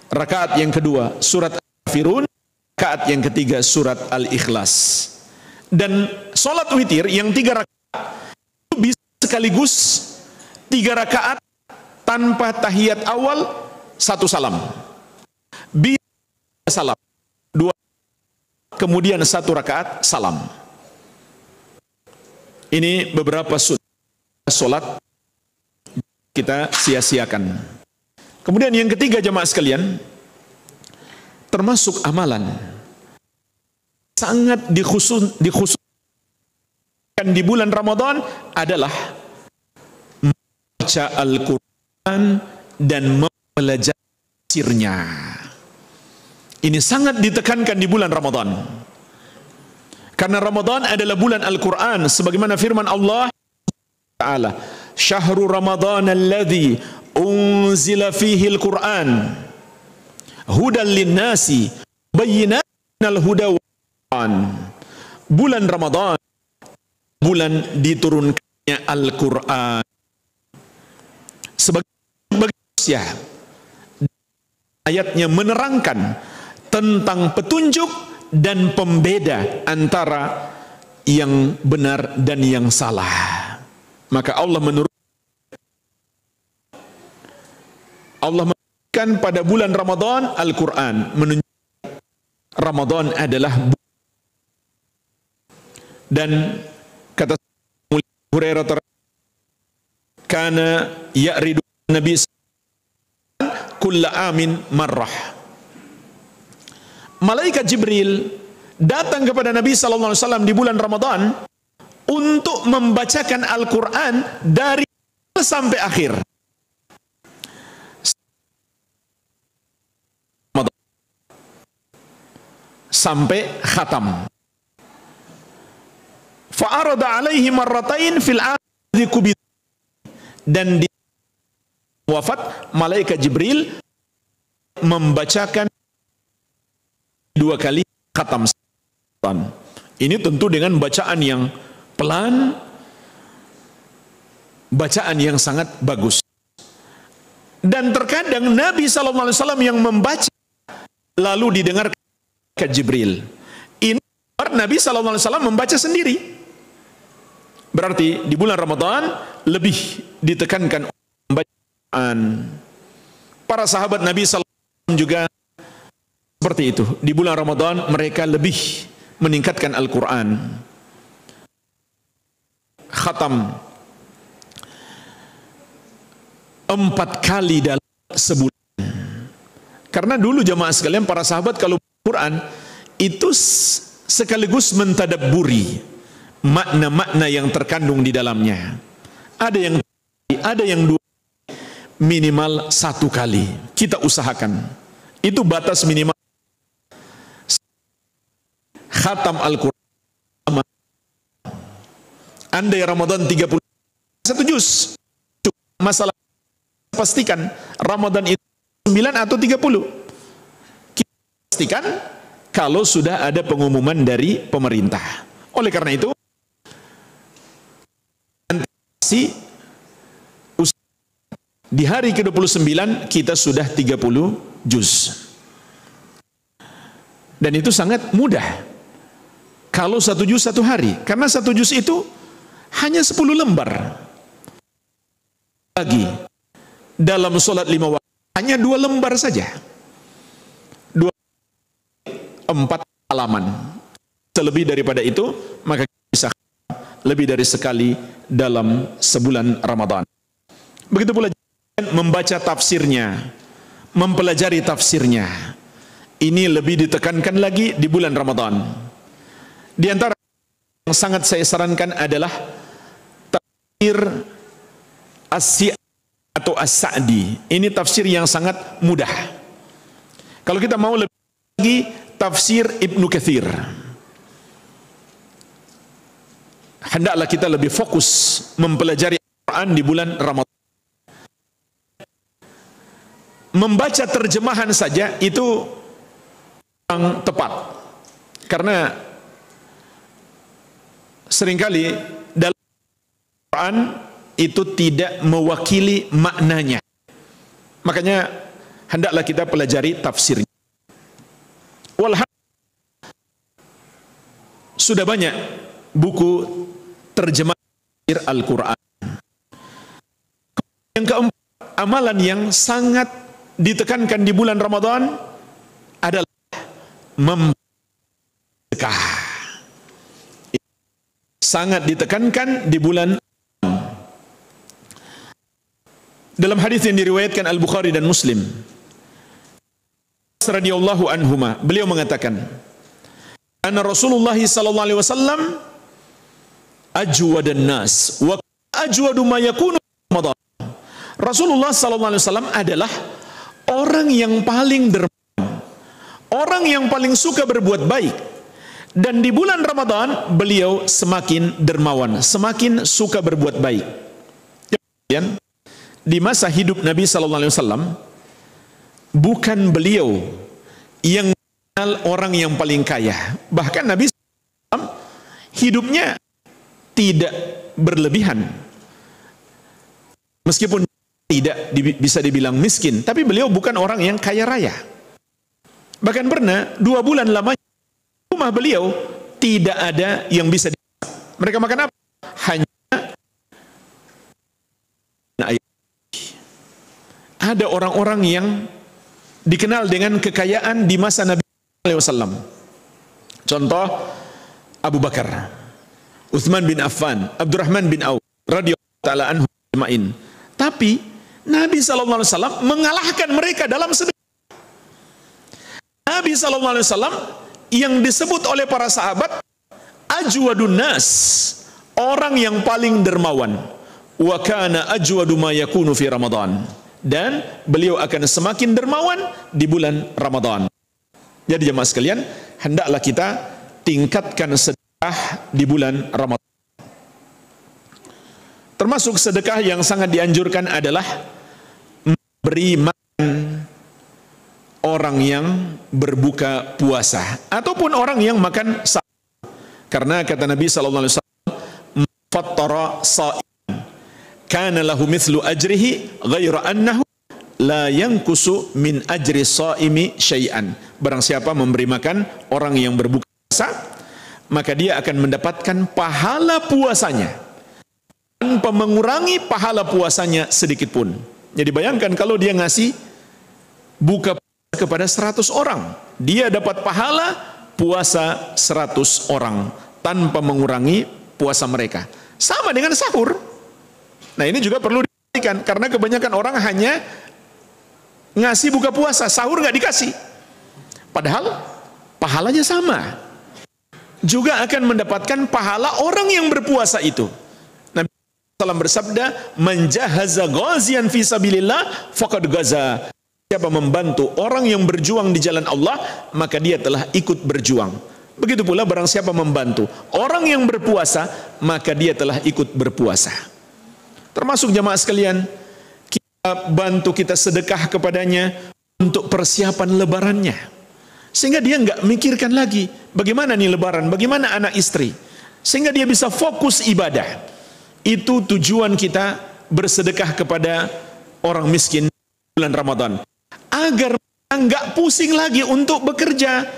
rakaat yang kedua surat Al-Kafirun, rakaat yang ketiga surat Al-Ikhlas. Dan sholat witir yang 3 rakaat itu bisa sekaligus 3 rakaat tanpa tahiyat awal, 1 salam. Bisa salam 2, kemudian 1 rakaat salam. Ini beberapa sholat kita sia-siakan. Kemudian yang ketiga jamaah sekalian, termasuk amalan sangat dikhususkan di bulan Ramadan adalah membaca Al-Quran dan mempelajari tafsirnya. Ini sangat ditekankan di bulan Ramadan. Karena Ramadan adalah bulan Al-Quran, sebagaimana firman Allah Ta'ala, Syahrul Ramadan alladhi unzila fihi al-Quran hudan linnasi bayyinatinal huda wal Quran. Bulan Ramadan, bulan diturunkannya Al-Quran sebagai manusia. Ayatnya menerangkan tentang petunjuk dan pembeda antara yang benar dan yang salah. Maka Allah menurunkan pada bulan Ramadan Al-Quran, menunjukkan Ramadan adalah dan kata Hurairah, kana ya'ridu Nabi kulla amin marrah. Malaikat Jibril datang kepada Nabi sallallahu alaihi wasallam di bulan Ramadan untuk membacakan Al-Quran dari sampai akhir. Sampai khatam. Fa'arada alaihi marratain fil akhir kubit. Dan di wafat, malaikat Jibril membacakan 2 kali khatam. Ini tentu dengan bacaan yang pelan, bacaan yang sangat bagus. Dan terkadang Nabi SAW yang membaca lalu didengar ke Jibril. Ini Nabi SAW membaca sendiri. Berarti di bulan Ramadan lebih ditekankan bacaan. Para sahabat Nabi SAW juga seperti itu. Di bulan Ramadan mereka lebih meningkatkan Al-Quran. Khatam 4 kali dalam sebulan. Karena dulu jamaah sekalian, para sahabat kalau Al-Quran itu sekaligus mentadabburi makna-makna yang terkandung di dalamnya. Ada yang 2, minimal 1 kali. Kita usahakan. Itu batas minimal. Khatam Al-Quran. Andai Ramadan 30, 1 juz. Masalah pastikan Ramadan itu 9 atau 30. Kita pastikan kalau sudah ada pengumuman dari pemerintah. Oleh karena itu, di hari ke-29 kita sudah 30 juz. Dan itu sangat mudah. Kalau 1 juz 1 hari, karena 1 juz itu hanya 10 lembar. Lagi dalam sholat 5 waktu hanya 2 lembar saja. 4 halaman. Selebih daripada itu, maka bisa lebih dari sekali dalam sebulan Ramadan. Begitu pula membaca tafsirnya, mempelajari tafsirnya. Ini lebih ditekankan lagi di bulan Ramadan. Di antara yang sangat saya sarankan adalah tafsir As-Sa'di atau As-Sa'di. Ini tafsir yang sangat mudah. Kalau kita mau lebih lagi, tafsir Ibnu Katsir. Hendaklah kita lebih fokus mempelajari Al-Quran di bulan Ramadan. Membaca terjemahan saja itu yang tepat, karena seringkali dalam Al-Quran itu tidak mewakili maknanya. Makanya hendaklah kita pelajari tafsirnya. Walhamdulillah, sudah banyak buku terjemah Al-Quran. Yang keempat, amalan yang sangat ditekankan di bulan Ramadan adalah memsedekah. Sangat ditekankan di bulan. Dalam hadis yang diriwayatkan Al-Bukhari dan Muslim, radhiyallahu anhuma, beliau mengatakan, anna Rasulullah sallallahu alaihi wasallam ajwadan nas wa ajwadu ma yakunu Ramadan. Rasulullah sallallahu alaihi wasallam adalah orang yang paling dermawan, orang yang paling suka berbuat baik. Dan di bulan Ramadan beliau semakin dermawan, semakin suka berbuat baik. Kemudian di masa hidup Nabi sallallahu alaihi wasallam, bukan beliau yang mengenal orang yang paling kaya. Bahkan Nabi sallallahu alaihi wasallam hidupnya tidak berlebihan. Meskipun tidak bisa dibilang miskin, tapi beliau bukan orang yang kaya raya. Bahkan pernah 2 bulan lamanya rumah beliau tidak ada yang bisa dimasak. Mereka makan apa? Hanya air. Ada orang-orang yang dikenal dengan kekayaan di masa Nabi SAW. Contoh Abu Bakar, Utsman bin Affan, Abdurrahman bin Auf radhiyallahu taala anhum ajma'in. Tapi Nabi SAW mengalahkan mereka dalam sedekah. Nabi SAW yang disebut oleh para sahabat ajwadun nas, orang yang paling dermawan. Wa kana ajwadu ma yakunu fi Ramadan. Dan beliau akan semakin dermawan di bulan Ramadan. Jadi jemaah sekalian, hendaklah kita tingkatkan sedekah di bulan Ramadan. Termasuk sedekah yang sangat dianjurkan adalah memberi makan orang yang berbuka puasa ataupun orang yang makan sahur. Karena kata Nabi sallallahu alaihi wasallam, "Fattara sha'iman kana lahu mithlu ajrihi ghaira annahu la yankusu min ajri sha'imi syai'an." Barang siapa memberi makan orang yang berbuka puasa, maka dia akan mendapatkan pahala puasanya tanpa mengurangi pahala puasanya sedikit pun. Jadi bayangkan kalau dia ngasih buka puasa kepada 100 orang. Dia dapat pahala puasa 100 orang tanpa mengurangi puasa mereka. Sama dengan sahur. Nah, ini juga perlu diperhatikan karena kebanyakan orang hanya ngasih buka puasa, sahur nggak dikasih. Padahal pahalanya sama. Juga akan mendapatkan pahala orang yang berpuasa itu. Nabi SAW bersabda, "Man jahaza ghaziyan fi sabilillah faqad gaza." Siapa membantu orang yang berjuang di jalan Allah, maka dia telah ikut berjuang. Begitu pula barang siapa membantu orang yang berpuasa, maka dia telah ikut berpuasa. Termasuk jamaah sekalian, kita bantu, kita sedekah kepadanya untuk persiapan lebarannya. Sehingga dia nggak mikirkan lagi, bagaimana nih lebaran, bagaimana anak istri. Sehingga dia bisa fokus ibadah. Itu tujuan kita bersedekah kepada orang miskin bulan Ramadan. Agar nggak pusing lagi untuk bekerja,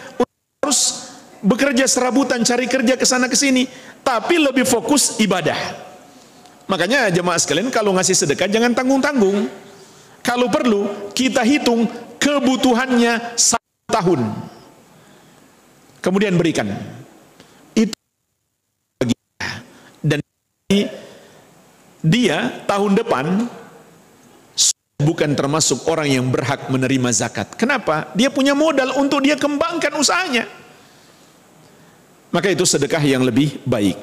harus bekerja serabutan, cari kerja ke sana ke sini, tapi lebih fokus ibadah. Makanya jemaah sekalian, kalau ngasih sedekah jangan tanggung-tanggung. Kalau perlu kita hitung kebutuhannya 1 tahun, kemudian berikan. Itu bagi dia. Dan dia tahun depan bukan termasuk orang yang berhak menerima zakat. Kenapa? Dia punya modal untuk dia kembangkan usahanya. Maka itu sedekah yang lebih baik.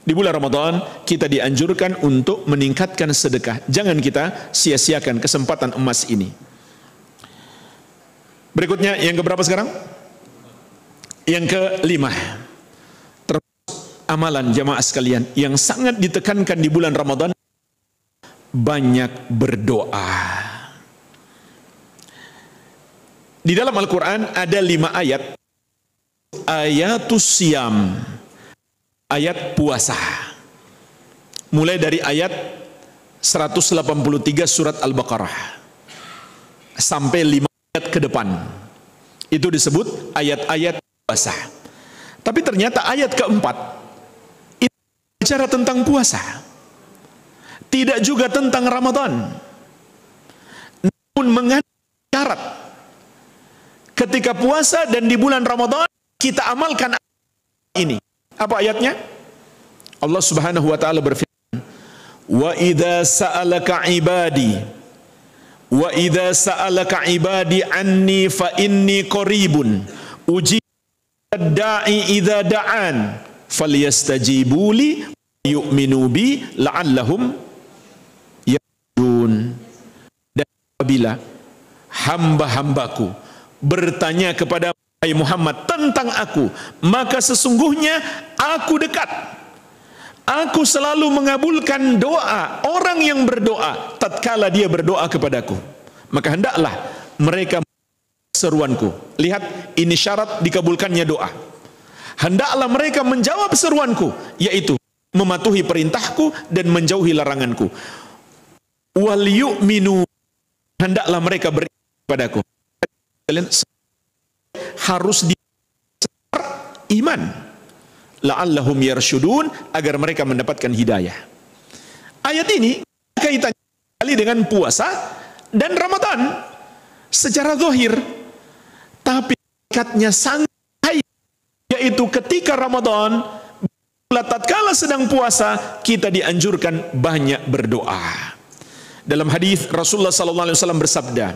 Di bulan Ramadan kita dianjurkan untuk meningkatkan sedekah. Jangan kita sia-siakan kesempatan emas ini. Berikutnya yang keberapa sekarang? Yang kelima. Termasuk amalan jamaah sekalian yang sangat ditekankan di bulan Ramadan, banyak berdoa. Di dalam Al-Quran ada 5 ayat. Ayatus siyam, ayat puasa. Mulai dari ayat 183 surat Al-Baqarah sampai 5 ayat ke depan. Itu disebut ayat-ayat puasa. Tapi ternyata ayat keempat itu bicara tentang puasa. Tidak juga tentang Ramadan. Namun mengandung syarat. Ketika puasa dan di bulan Ramadan kita amalkan ini. Apa ayatnya? Allah Subhanahu wa taala berfirman, "Wa idza sa'alaka ibadi anni fa inni qaribun ujibu da'i idza da'an falyastajibu li yu'minu bi la'allahum yarjun." Dan apabila hamba-hambaku bertanya kepada Muhammad tentang aku, maka sesungguhnya aku dekat. Aku selalu mengabulkan doa orang yang berdoa tatkala dia berdoa kepadaku. Maka hendaklah mereka seruanku. Lihat, ini syarat dikabulkannya doa. Hendaklah mereka menjawab seruanku, yaitu mematuhi perintahku dan menjauhi laranganku. Wal yu'minu, hendaklah mereka beriman kepadaku. Kalian harus iman, la'allahum yarsyudun, agar mereka mendapatkan hidayah. Ayat ini kaitannya dengan puasa dan Ramadan secara zahir, tapi hakikatnya sangat baik, yaitu ketika Ramadan, tatkala sedang puasa, kita dianjurkan banyak berdoa. Dalam hadis Rasulullah sallallahu alaihi wasallam bersabda,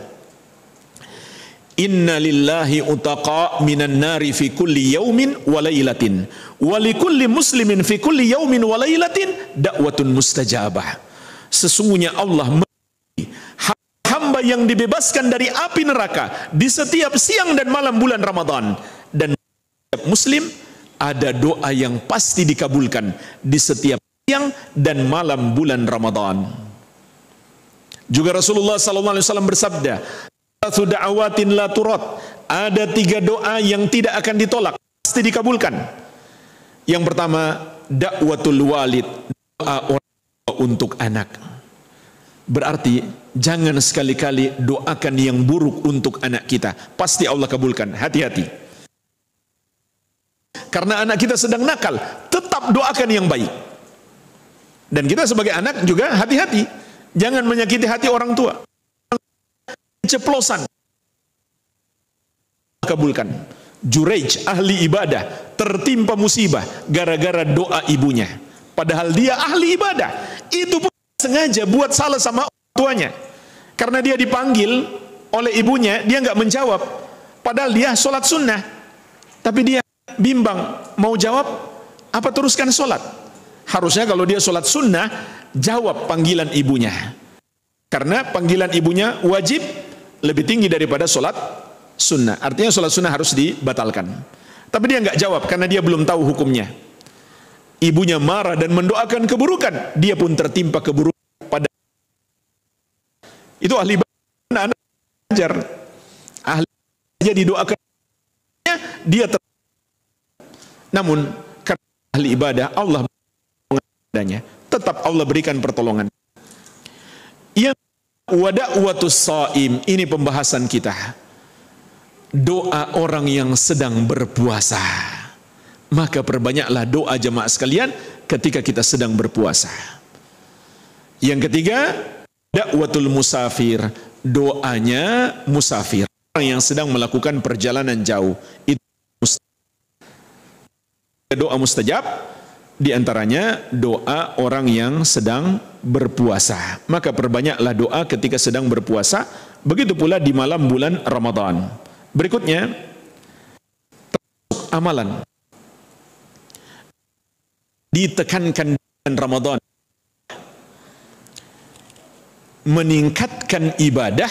"Inna lillahi utaqa minan nari fi kulli yaumin wa lailatin wa likulli muslimin fi kulli yaumin wa lailatin da'watun mustajabah." Sesungguhnya Allah memiliki hamba yang dibebaskan dari api neraka di setiap siang dan malam bulan Ramadan, dan setiap muslim ada doa yang pasti dikabulkan di setiap siang dan malam bulan Ramadan. Juga Rasulullah sallallahu alaihi wasallam bersabda, "Da'awatin la turat." Ada 3 doa yang tidak akan ditolak, pasti dikabulkan. Yang pertama, da'watul walid, doa orang tua untuk anak. Berarti jangan sekali-kali doakan yang buruk untuk anak kita, pasti Allah kabulkan. Hati-hati. Karena anak kita sedang nakal, tetap doakan yang baik. Dan kita sebagai anak juga hati-hati, jangan menyakiti hati orang tua. Ceplosan, dikabulkan. Juraij, ahli ibadah, tertimpa musibah gara-gara doa ibunya. Padahal dia ahli ibadah. Itu pun sengaja buat salah sama orang tuanya. Karena dia dipanggil oleh ibunya, dia nggak menjawab. Padahal dia sholat sunnah. Tapi dia bimbang, mau jawab apa teruskan sholat. Harusnya kalau dia sholat sunnah, jawab panggilan ibunya. Karena panggilan ibunya wajib lebih tinggi daripada sholat sunnah. Artinya sholat sunnah harus dibatalkan. Tapi dia nggak jawab karena dia belum tahu hukumnya. Ibunya marah dan mendoakan keburukan. Dia pun tertimpa keburukan pada itu ahli ibadah. Anak ajar ahli ibadah didoakan dia namun karena ahli ibadah Allah mengadanya, tetap Allah berikan pertolongan. Yang wada'watus shaim, ini pembahasan kita. Doa orang yang sedang berpuasa. Maka perbanyaklah doa jemaah sekalian ketika kita sedang berpuasa. Yang ketiga, da'watul musafir, doanya musafir, orang yang sedang melakukan perjalanan jauh. Itu doa mustajab, diantaranya doa orang yang sedang berpuasa. Maka perbanyaklah doa ketika sedang berpuasa. Begitu pula di malam bulan Ramadan. Berikutnya, amalan ditekankan bulan Ramadan, meningkatkan ibadah,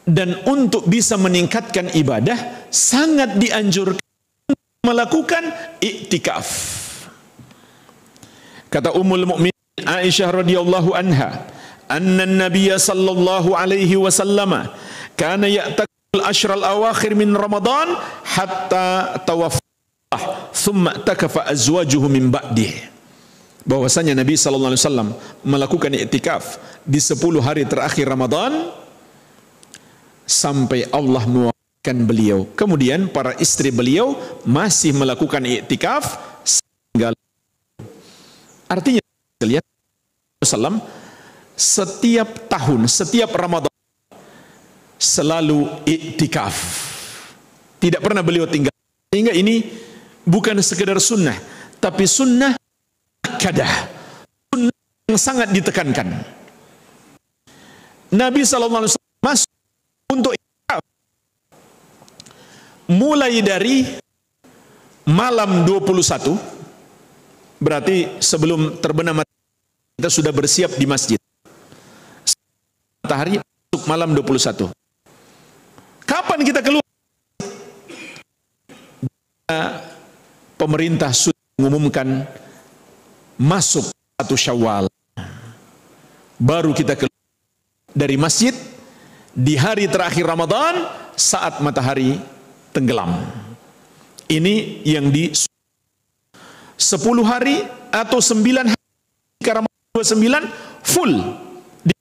dan untuk bisa meningkatkan ibadah sangat dianjurkan melakukan iktikaf. Kata Ummul Mukminin Aisyah radhiyallahu anha, anna an-nabiy sallallahu alaihi wasallam kana ya'takul ashral awakhir min Ramadan hatta tawaffah thumma takafa azwajuhu min ba'dih. Bahwasanya Nabi sallallahu alaihi wasallam melakukan iktikaf di 10 hari terakhir Ramadan sampai Allah mewafatkan beliau. Kemudian para istri beliau masih melakukan iktikaf sehingga. Artinya lihat Rasulullah setiap tahun, setiap Ramadan selalu iktikaf. Tidak pernah beliau tinggal. Sehingga ini bukan sekedar sunnah, tapi sunnah akadah, sunnah yang sangat ditekankan. Nabi SAW masuk untuk iktikaf mulai dari malam 21, berarti sebelum terbenam matahari kita sudah bersiap di masjid. Matahari masuk malam 21. Kapan kita keluar? Pemerintah sudah mengumumkan masuk 1 Syawal. Baru kita keluar dari masjid di hari terakhir Ramadan saat matahari tenggelam. Ini yang di 10 hari atau 9 hari Ramadan 29 full di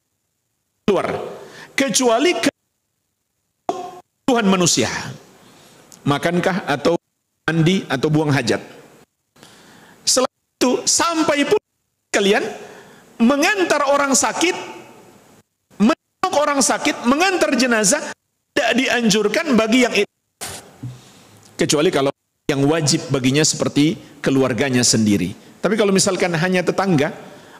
keluar, kecuali Tuhan manusia, makankah atau mandi atau buang hajat. Setelah itu sampai pun kalian mengantar orang sakit, menengok orang sakit, mengantar jenazah tidak dianjurkan bagi yang iktikaf, kecuali kalau yang wajib baginya seperti keluarganya sendiri. Tapi kalau misalkan hanya tetangga,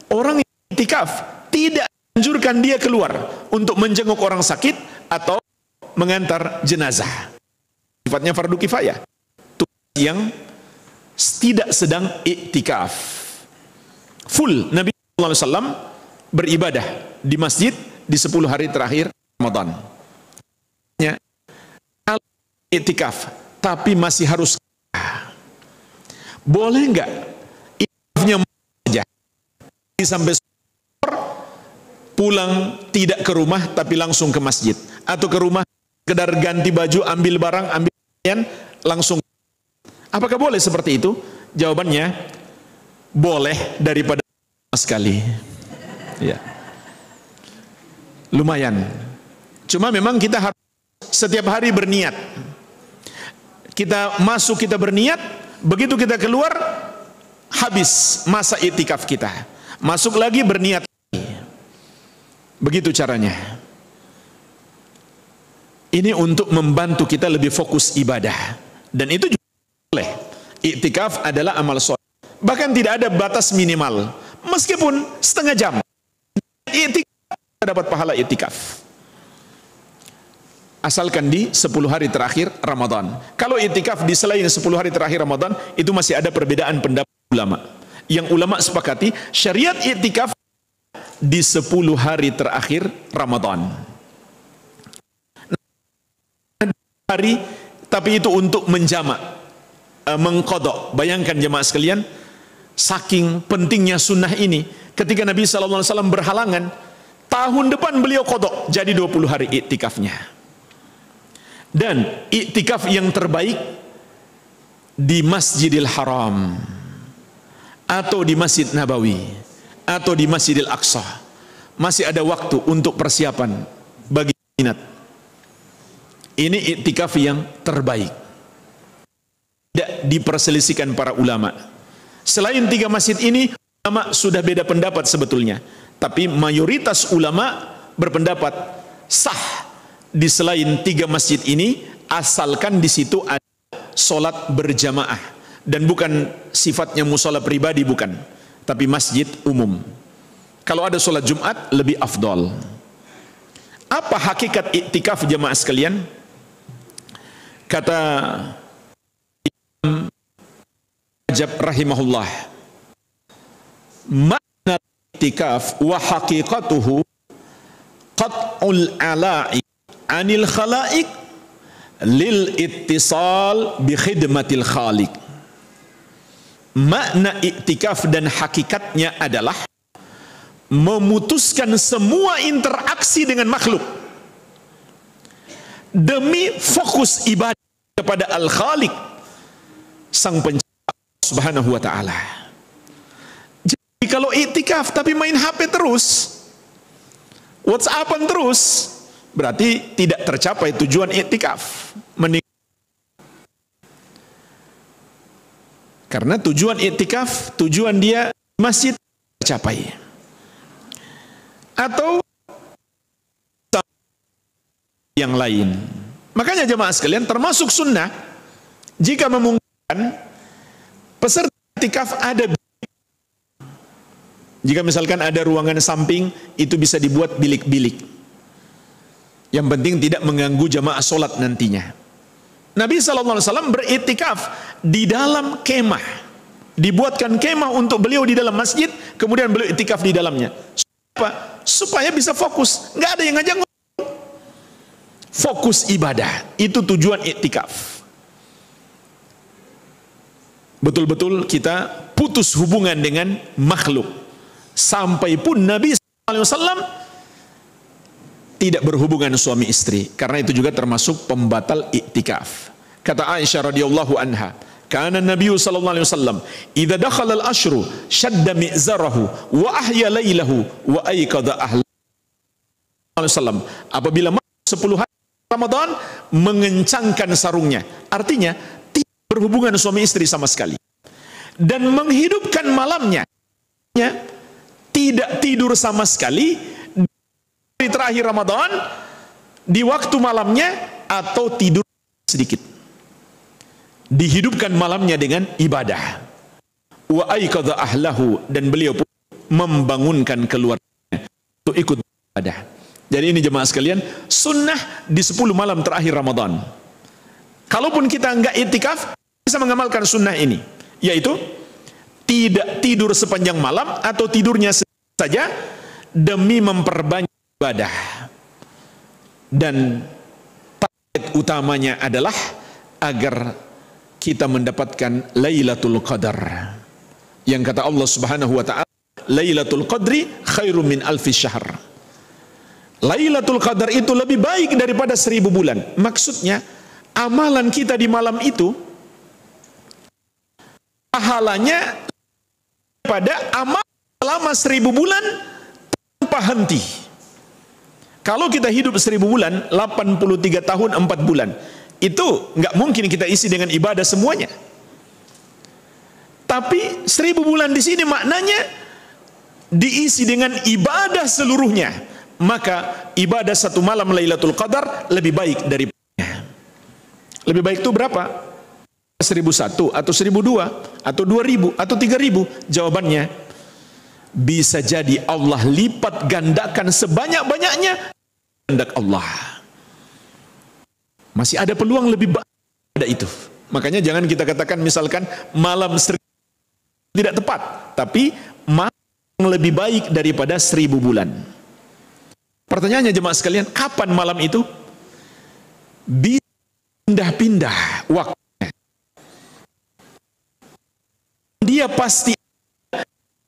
orang yang iktikaf tidak dianjurkan dia keluar untuk menjenguk orang sakit atau mengantar jenazah. Sifatnya fardu kifayah. Tugas yang tidak sedang iktikaf. Full Nabi SAW beribadah di masjid di 10 hari terakhir Ramadan. Iktikaf, tapi masih harus. Boleh enggak iktikafnya saja sampai pulang, tidak ke rumah tapi langsung ke masjid, atau ke rumah sekedar ganti baju, ambil barang, ambil pakaian, langsung. Apakah boleh seperti itu? Jawabannya boleh daripada sekali. Ya. Lumayan. Cuma memang kita harus setiap hari berniat. Kita masuk, kita berniat, begitu kita keluar habis masa iktikaf kita. Masuk lagi berniat lagi. Begitu caranya. Ini untuk membantu kita lebih fokus ibadah. Dan itu juga boleh. Iktikaf adalah amal soleh. Bahkan tidak ada batas minimal. Meskipun setengah jam. Iktikaf, dapat pahala iktikaf. Asalkan di 10 hari terakhir Ramadan. Kalau iktikaf di selain 10 hari terakhir Ramadan, itu masih ada perbedaan pendapat ulama. Yang ulama sepakati, syariat iktikaf di 10 hari terakhir Ramadan. Hari, tapi itu untuk menjamak, mengqadha. Bayangkan jemaah sekalian, saking pentingnya sunnah ini, ketika Nabi SAW berhalangan, tahun depan beliau qadha, jadi 20 hari iktikafnya. Dan iktikaf yang terbaik di Masjidil Haram, atau di Masjid Nabawi, atau di Masjidil Aqsa. Masih ada waktu untuk persiapan bagi minat. Ini iktikaf yang terbaik. Tidak diperselisihkan para ulama. Selain 3 masjid ini, ulama sudah beda pendapat sebetulnya. Tapi mayoritas ulama berpendapat sah di selain 3 masjid ini, asalkan di situ ada solat berjamaah. Dan bukan sifatnya musola pribadi, bukan. Tapi masjid umum. Kalau ada solat Jumat, lebih afdol. Apa hakikat iktikaf jamaah sekalian? Kata Imam Rajab rahimahullah, makna iktikaf wa haqiqatuhu qat'ul ala'i anil khalaik lil ittisal bi khidmatil khaliq. Makna iktikaf dan hakikatnya adalah memutuskan semua interaksi dengan makhluk demi fokus ibadah kepada Al-Khaliq, Sang Pencipta Subhanahu wa ta'ala. Jadi kalau iktikaf tapi main HP terus, WhatsAppan terus, berarti tidak tercapai tujuan iktikaf. Karena tujuan iktikaf, tujuan dia masjid tercapai. Atau yang lain. Makanya jemaah sekalian, termasuk sunnah, jika memungkinkan, peserta iktikaf ada. Jika misalkan ada ruangan samping, itu bisa dibuat bilik-bilik. Yang penting tidak mengganggu jemaah sholat nantinya. Nabi SAW beriktikaf di dalam kemah. Dibuatkan kemah untuk beliau di dalam masjid, kemudian beliau iktikaf di dalamnya. Supaya bisa fokus, nggak ada yang ngajak. Fokus ibadah, itu tujuan iktikaf. Betul-betul kita putus hubungan dengan makhluk. Sampai pun Nabi SAW tidak berhubungan suami istri, karena itu juga termasuk pembatal iktikaf. Kata Aisyah radhiyallahu anha, kana Nabi sallallahu alaihi wasallam idza dakhala al-ashru shadda mi'zarahu wa ahya lailahu wa ayqadha ahlahu. Apabila 10 hari Ramadan, mengencangkan sarungnya. Artinya tidak berhubungan suami istri sama sekali. Dan menghidupkan malamnya. Tidak tidur sama sekali di terakhir Ramadan, di waktu malamnya, atau tidur sedikit. Dihidupkan malamnya dengan ibadah. Wa ayqadha ahlahu, dan beliau pun membangunkan keluarganya untuk ikut ibadah. Jadi ini jemaah sekalian, sunnah di 10 malam terakhir Ramadan. Kalaupun kita enggak iktikaf, bisa mengamalkan sunnah ini, yaitu tidak tidur sepanjang malam atau tidurnya saja demi memperbanyak ibadah. Dan target utamanya adalah agar kita mendapatkan Lailatul Qadar. Yang kata Allah Subhanahu wa ta'ala, Lailatul Qadri khairum min alfi syahr. Lailatul Qadar itu lebih baik daripada 1000 bulan. Maksudnya, amalan kita di malam itu pahalanya pada amal selama 1000 bulan tanpa henti. Kalau kita hidup 1000 bulan, 83 tahun 4 bulan, itu nggak mungkin kita isi dengan ibadah semuanya. Tapi 1000 bulan di sini maknanya diisi dengan ibadah seluruhnya. maka ibadah satu malam Lailatul Qadar lebih baik daripadanya. Lebih baik itu berapa? 1001 atau 1002 atau 2000 atau 3000? Jawabannya, bisa jadi Allah lipat gandakan sebanyak-banyaknya kehendak Allah. Masih ada peluang lebih baik dari itu. Makanya jangan kita katakan misalkan malam 1000 tidak tepat, tapi malam yang lebih baik daripada 1000 bulan. Pertanyaannya jemaah sekalian, kapan malam itu? Bisa pindah-pindah waktunya. Dia pasti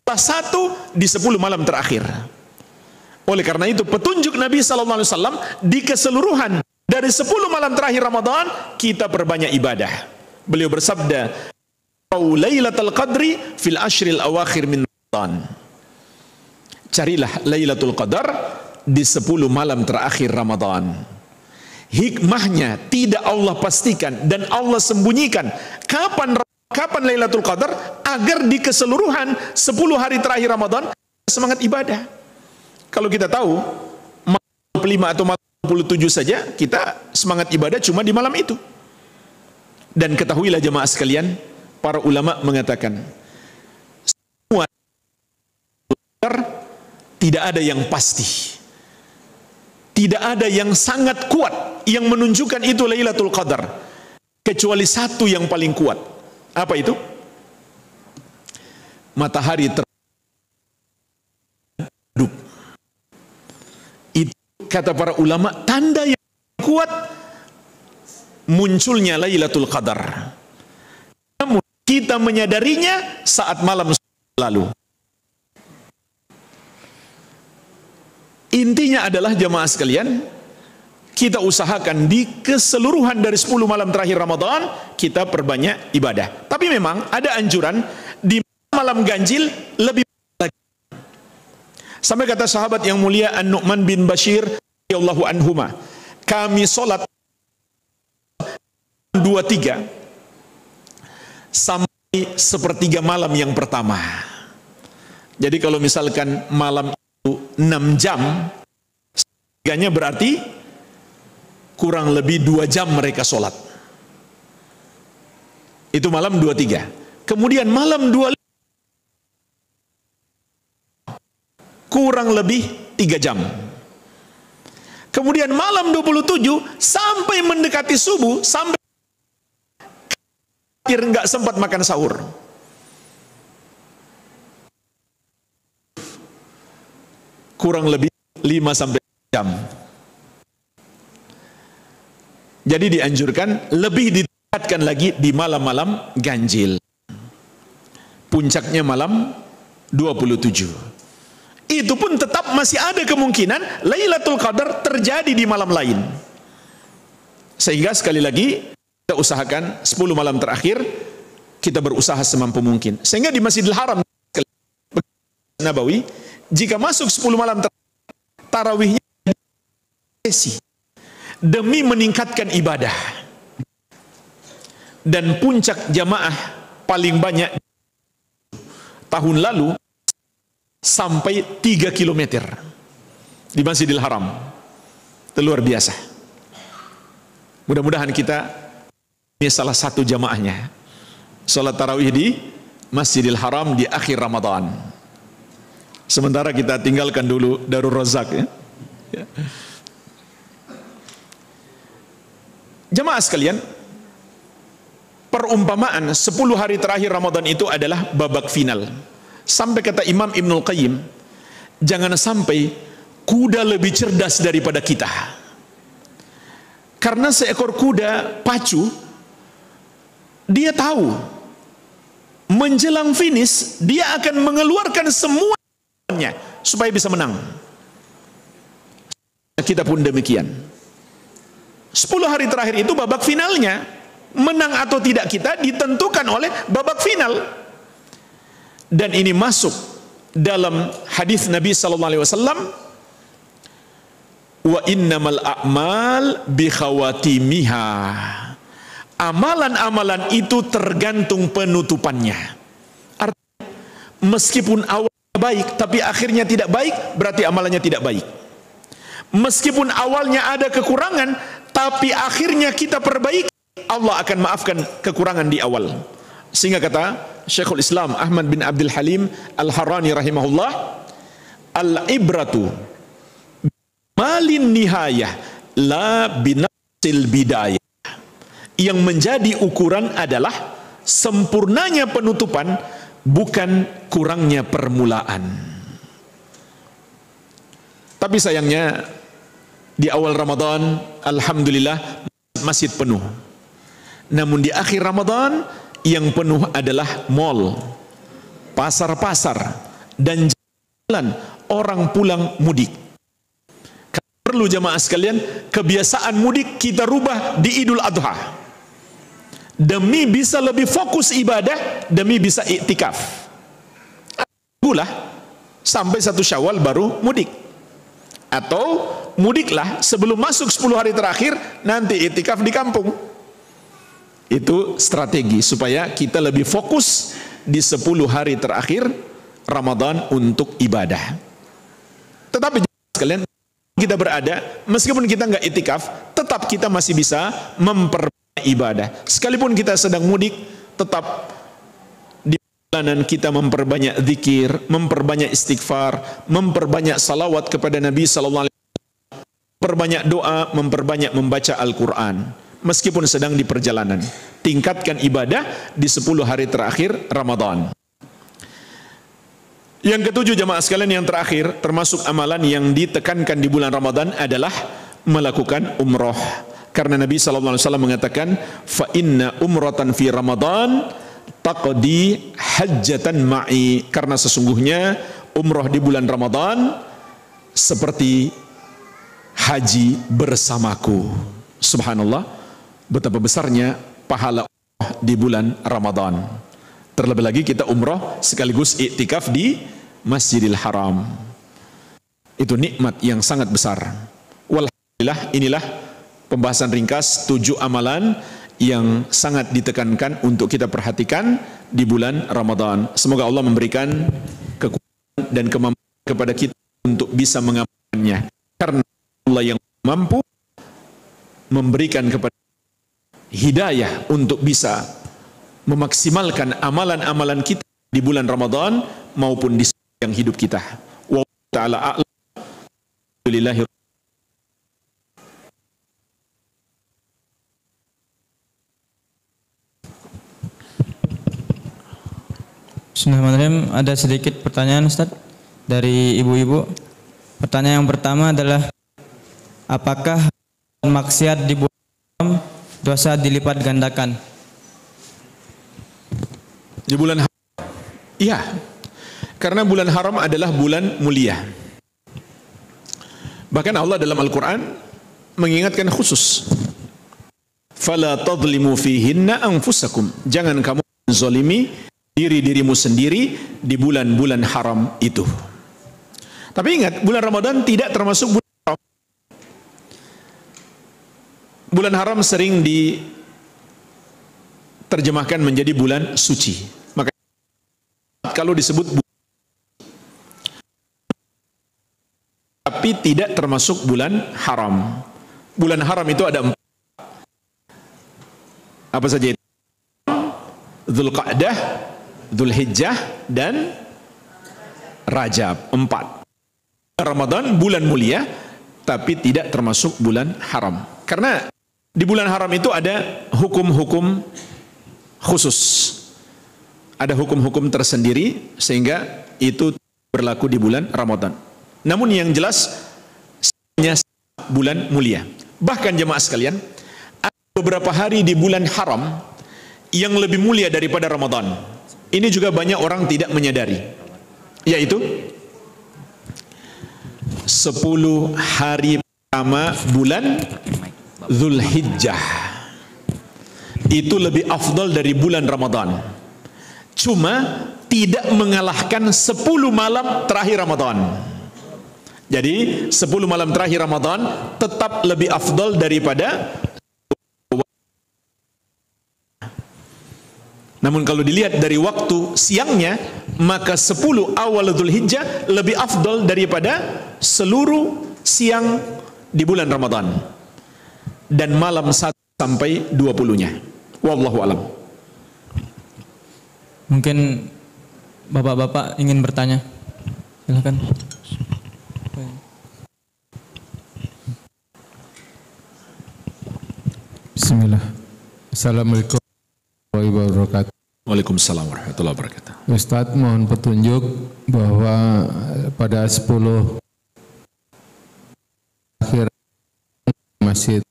salah satu di 10 malam terakhir. Oleh karena itu petunjuk Nabi SAW di keseluruhan dari 10 malam terakhir Ramadan kita perbanyak ibadah. Beliau bersabda, Lailatul Qadri fil ashril awakhir min Ramadan. Carilah Lailatul Qadar di 10 malam terakhir Ramadan. Hikmahnya tidak Allah pastikan dan Allah sembunyikan kapan Lailatul Qadar agar di keseluruhan 10 hari terakhir Ramadan semangat ibadah. Kalau kita tahu malam 25 atau malam 27 saja kita semangat ibadah cuma di malam itu. Dan ketahuilah jemaah sekalian, para ulama mengatakan semua tidak ada yang pasti. Tidak ada yang sangat kuat yang menunjukkan itu Lailatul Qadar kecuali satu yang paling kuat. Apa itu? Matahari terbentuk. Itu kata para ulama tanda yang kuat munculnya Lailatul Qadar. Namun kita menyadarinya saat malam lalu. Intinya adalah jemaah sekalian, kita usahakan di keseluruhan dari 10 malam terakhir Ramadan kita perbanyak ibadah. Tapi memang ada anjuran di malam ganjil lebih lagi. Sampai kata sahabat yang mulia An-Nu'man bin Bashir radhiyallahu anhuma, kami sholat 2/3 sampai 1/3 malam yang pertama. Jadi kalau misalkan malam 6 jam, setiganya berarti kurang lebih 2 jam mereka sholat. Itu malam 23. Kemudian malam 25 kurang lebih 3 jam. Kemudian malam 27 sampai mendekati subuh, sampai akhir nggak sempat makan sahur. Kurang lebih 5-6 jam. Jadi dianjurkan lebih ditingkatkan lagi di malam-malam ganjil. Puncaknya malam 27. Itu pun tetap masih ada kemungkinan Lailatul Qadar terjadi di malam lain. Sehingga sekali lagi kita usahakan 10 malam terakhir kita berusaha semampu mungkin. Sehingga di Masjidil Haram Nabawi, jika masuk 10 malam tarawihnya demi meningkatkan ibadah. Dan puncak jamaah paling banyak tahun lalu sampai 3 km di Masjidil Haram. Itu luar biasa. Mudah-mudahan kita ini salah satu jamaahnya. Salat tarawih di Masjidil Haram di akhir Ramadan. Sementara kita tinggalkan dulu Darul Razak ya. Jemaah sekalian, perumpamaan 10 hari terakhir Ramadan itu adalah babak final. Sampai kata Imam Ibnul Qayyim, jangan sampai kuda lebih cerdas daripada kita. Karena seekor kuda pacu, dia tahu menjelang finish dia akan mengeluarkan semua supaya bisa menang. Kita pun demikian. 10 hari terakhir itu babak finalnya. Menang atau tidak kita ditentukan oleh babak final. Dan ini masuk dalam hadis Nabi sallallahu alaihi wasallam, wa innamal a'mal bi khawatimiha. Amalan-amalan itu tergantung penutupannya. Artinya meskipun awal baik tapi akhirnya tidak baik, berarti amalannya tidak baik. Meskipun awalnya ada kekurangan, tapi akhirnya kita perbaiki, Allah akan maafkan kekurangan di awal. Sehingga kata Syekhul Islam Ahmad bin Abdul Halim Al-Harrani rahimahullah, al-ibratu malin nihayah la binafsil bidayah. Yang menjadi ukuran adalah sempurnanya penutupan, bukan kurangnya permulaan. Tapi sayangnya di awal Ramadan alhamdulillah masjid penuh. Namun di akhir Ramadan yang penuh adalah mal, pasar-pasar, dan jalan orang pulang mudik. Perlu jamaah sekalian, kebiasaan mudik kita rubah di Idul Adha. Demi bisa lebih fokus ibadah, demi bisa iktikaf. Tunggulah sampai 1 Syawal baru mudik. Atau mudiklah sebelum masuk 10 hari terakhir, nanti iktikaf di kampung. Itu strategi supaya kita lebih fokus di 10 hari terakhir Ramadan untuk ibadah. Tetapi sekalian, kita berada, meskipun kita nggak iktikaf, tetap kita masih bisa memperbanyak ibadah. Sekalipun kita sedang mudik, tetap di perjalanan kita memperbanyak zikir, memperbanyak istighfar, memperbanyak salawat kepada Nabi sallallahu alaihi wasallam, memperbanyak doa, memperbanyak membaca Al-Quran. Meskipun sedang di perjalanan, tingkatkan ibadah di 10 hari terakhir Ramadan. Yang ketujuh jamaah sekalian, yang terakhir termasuk amalan yang ditekankan di bulan Ramadan adalah melakukan umroh. Karena Nabi SAW mengatakan, fa inna umratan fi Ramadan taqdi hajjatan ma'i. Karena sesungguhnya umroh di bulan Ramadan seperti haji bersamaku. Subhanallah, betapa besarnya pahala di bulan Ramadan. Terlebih lagi kita umroh sekaligus iktikaf di Masjidil Haram. Itu nikmat yang sangat besar. Walhamdulillah, inilah pembahasan ringkas 7 amalan yang sangat ditekankan untuk kita perhatikan di bulan Ramadan. Semoga Allah memberikan kekuatan dan kemampuan kepada kita untuk bisa mengamalkannya. Karena Allah yang mampu memberikan kepada hidayah untuk bisa memaksimalkan amalan-amalan kita di bulan Ramadan maupun di yang hidup kita. Wallahu ta'ala a'lam. Alhamdulillahi. Bismillahirrahmanirrahim. Ada sedikit pertanyaan Ustaz dari ibu-ibu. Pertanyaan yang pertama adalah, apakah maksiat di bulan Ramadan dosa dilipat gandakan? Di bulan haram, iya, karena bulan haram adalah bulan mulia. Bahkan Allah dalam Al-Quran mengingatkan khusus, fala tadlimu fihinna anfusakum, jangan kamu zalimi diri-dirimu sendiri di bulan-bulan haram itu. Tapi ingat, bulan Ramadan tidak termasuk bulan haram. Bulan haram sering diterjemahkan menjadi bulan suci. Maka kalau disebut tapi tidak termasuk bulan haram. Bulan haram itu ada 4. Apa saja itu? Dzulqa'dah, Dzulhijjah, dan Rajab. 4. Ramadan bulan mulia, tapi tidak termasuk bulan haram. Karena di bulan haram itu ada hukum-hukum khusus. Ada hukum-hukum tersendiri sehingga itu berlaku di bulan Ramadan. Namun yang jelas hanya bulan mulia. Bahkan jemaah sekalian, ada beberapa hari di bulan haram yang lebih mulia daripada Ramadan. Ini juga banyak orang tidak menyadari. Yaitu 10 hari pertama bulan Dzulhijjah. Itu lebih afdal dari bulan Ramadan. Cuma tidak mengalahkan 10 malam terakhir Ramadan. Jadi 10 malam terakhir Ramadan tetap lebih afdal daripada. Namun kalau dilihat dari waktu siangnya, maka 10 awal Dzulhijjah lebih afdal daripada seluruh siang di bulan Ramadan dan malam 1 sampai 20-nya. Wallahu alam. Mungkin bapak-bapak ingin bertanya. Silakan. Bismillah. Assalamualaikum warahmatullahi wabarakatuh. Waalaikumsalam warahmatullahi wabarakatuh. Ustadz, mohon petunjuk bahwa pada 10 akhir masjid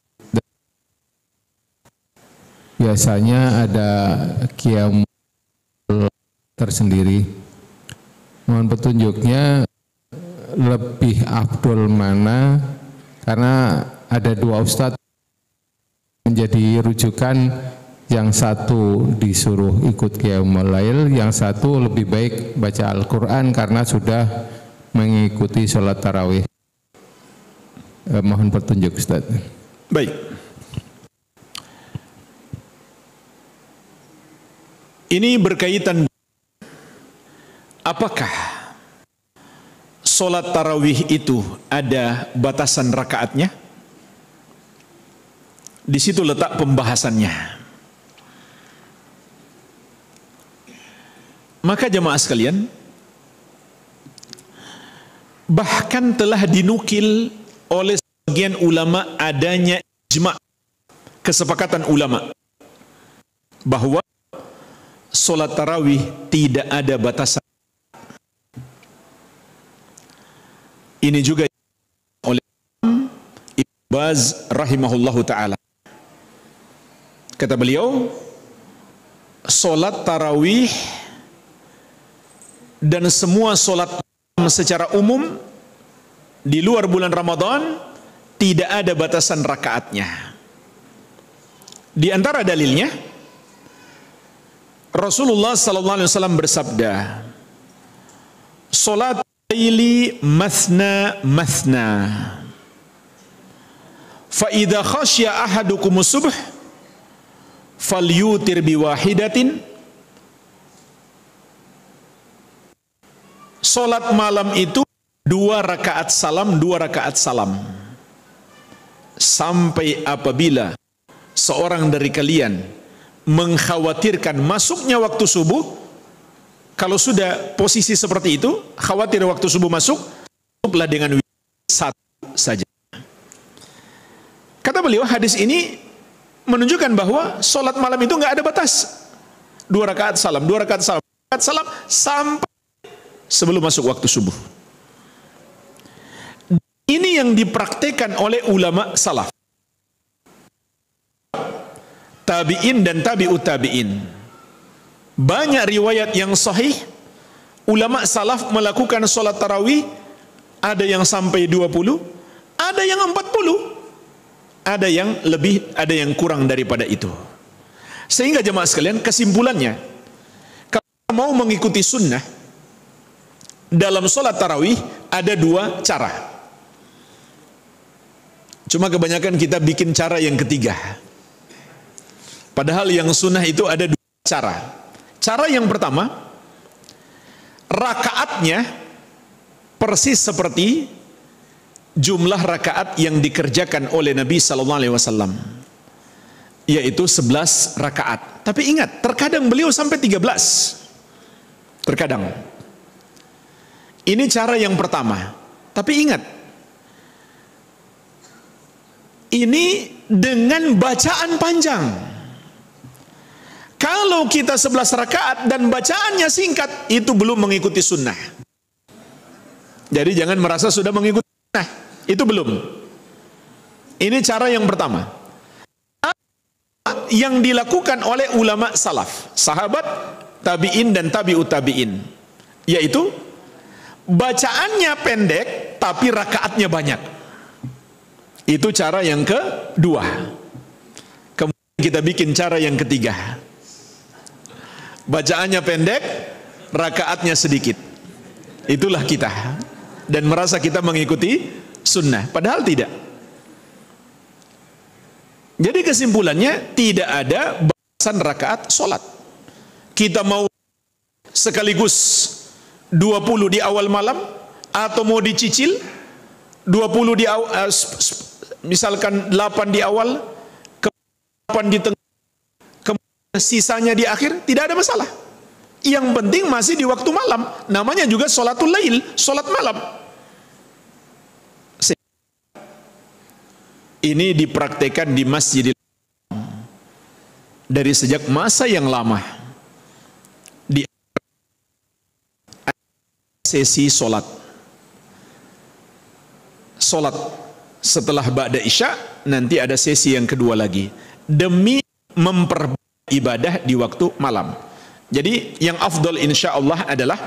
biasanya ada qiyamul tersendiri. Mohon petunjuknya lebih afdol mana, karena ada 2 ustadz menjadi rujukan. Yang satu disuruh ikut qiyamul lail, yang satu lebih baik baca Al-Quran karena sudah mengikuti sholat tarawih. Mohon petunjuk Ustaz. Baik. Ini berkaitan, apakah sholat tarawih itu ada batasan rakaatnya? Di situ letak pembahasannya. Maka jemaah sekalian, bahkan telah dinukil oleh sebagian ulama adanya ijma', kesepakatan ulama bahwa sholat tarawih tidak ada batasan. Ini juga oleh Ibnu Baz rahimahullahu ta'ala. Kata beliau, sholat tarawih dan semua sholat secara umum di luar bulan Ramadan tidak ada batasan rakaatnya. Di antara dalilnya, Rasulullah sallallahu alaihi wasallam bersabda, "Sholat laili mathna mathna. Fa idza khasya ahadukumus subh falyutir biwahidatin." Salat malam itu 2 rakaat salam, 2 rakaat salam. Sampai apabila seorang dari kalian mengkhawatirkan masuknya waktu subuh, kalau sudah posisi seperti itu, khawatir waktu subuh masuk, cukuplah dengan 1 saja. Kata beliau, hadis ini menunjukkan bahwa salat malam itu nggak ada batas. 2 rakaat salam, 2 rakaat salam, 2 rakaat salam sampai sebelum masuk waktu subuh. Ini yang dipraktikkan oleh ulama salaf, tabi'in dan tabi'ut tabi'in. Banyak riwayat yang sahih, ulama salaf melakukan sholat tarawih, ada yang sampai 20, ada yang 40, ada yang lebih, ada yang kurang daripada itu. Sehingga jemaah sekalian, kesimpulannya, kalau mau mengikuti sunnah dalam sholat tarawih ada 2 cara. Cuma kebanyakan kita bikin cara yang ketiga. Padahal yang sunnah itu ada 2 cara. Cara yang pertama, rakaatnya persis seperti jumlah rakaat yang dikerjakan oleh Nabi sallallahu alaihi wasallam, yaitu 11 rakaat. Tapi ingat, terkadang beliau sampai 13. Terkadang. Ini cara yang pertama. Tapi ingat, ini dengan bacaan panjang. Kalau kita 11 rakaat dan bacaannya singkat, itu belum mengikuti sunnah. Jadi jangan merasa sudah mengikuti sunnah. Itu belum. Ini cara yang pertama. Yang dilakukan oleh ulama salaf, sahabat, tabi'in dan tabi'ut tabi'in, yaitu bacaannya pendek tapi rakaatnya banyak. Itu cara yang kedua. Kemudian kita bikin cara yang ketiga. Bacaannya pendek, rakaatnya sedikit. Itulah kita. Dan merasa kita mengikuti sunnah, padahal tidak. Jadi kesimpulannya, tidak ada batasan rakaat sholat. Kita mau sekaligus 20 di awal malam, atau mau dicicil 20 di awal, misalkan 8 di awal, 8 di tengah, kemudian sisanya di akhir, tidak ada masalah. Yang penting masih di waktu malam. Namanya juga sholatul lail, sholat malam. Ini dipraktekkan di Masjidil dari sejak masa yang lama. Di sesi sholat setelah ba'da isya, nanti ada sesi yang kedua lagi demi memperbaiki ibadah di waktu malam. Jadi yang afdal insya Allah adalah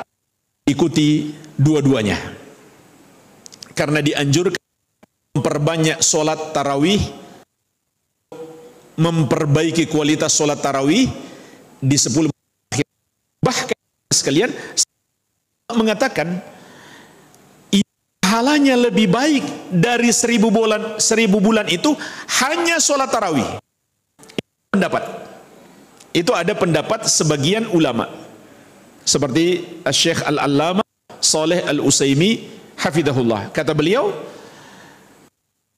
ikuti dua-duanya, karena dianjurkan memperbanyak sholat tarawih, memperbaiki kualitas sholat tarawih di 10 akhir. Bahkan sekalian mengatakan pahalanya lebih baik dari 1000 bulan itu hanya sholat tarawih. Pendapat itu ada pendapat sebagian ulama seperti Syekh Al-Allamah Saleh Al-Utsaimin hafidhahullah. Kata beliau,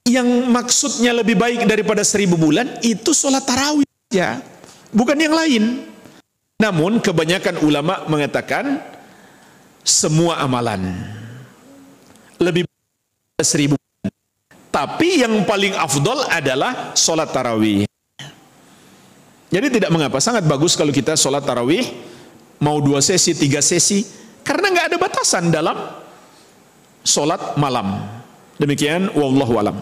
yang maksudnya lebih baik daripada 1000 bulan itu sholat tarawih ya, bukan yang lain. Namun kebanyakan ulama mengatakan semua amalan lebih baik dari 1000 bulan, tapi yang paling afdol adalah sholat tarawih. Jadi tidak mengapa, sangat bagus kalau kita sholat tarawih mau 2 sesi, 3 sesi, karena nggak ada batasan dalam sholat malam. Demikian, wallahu alam.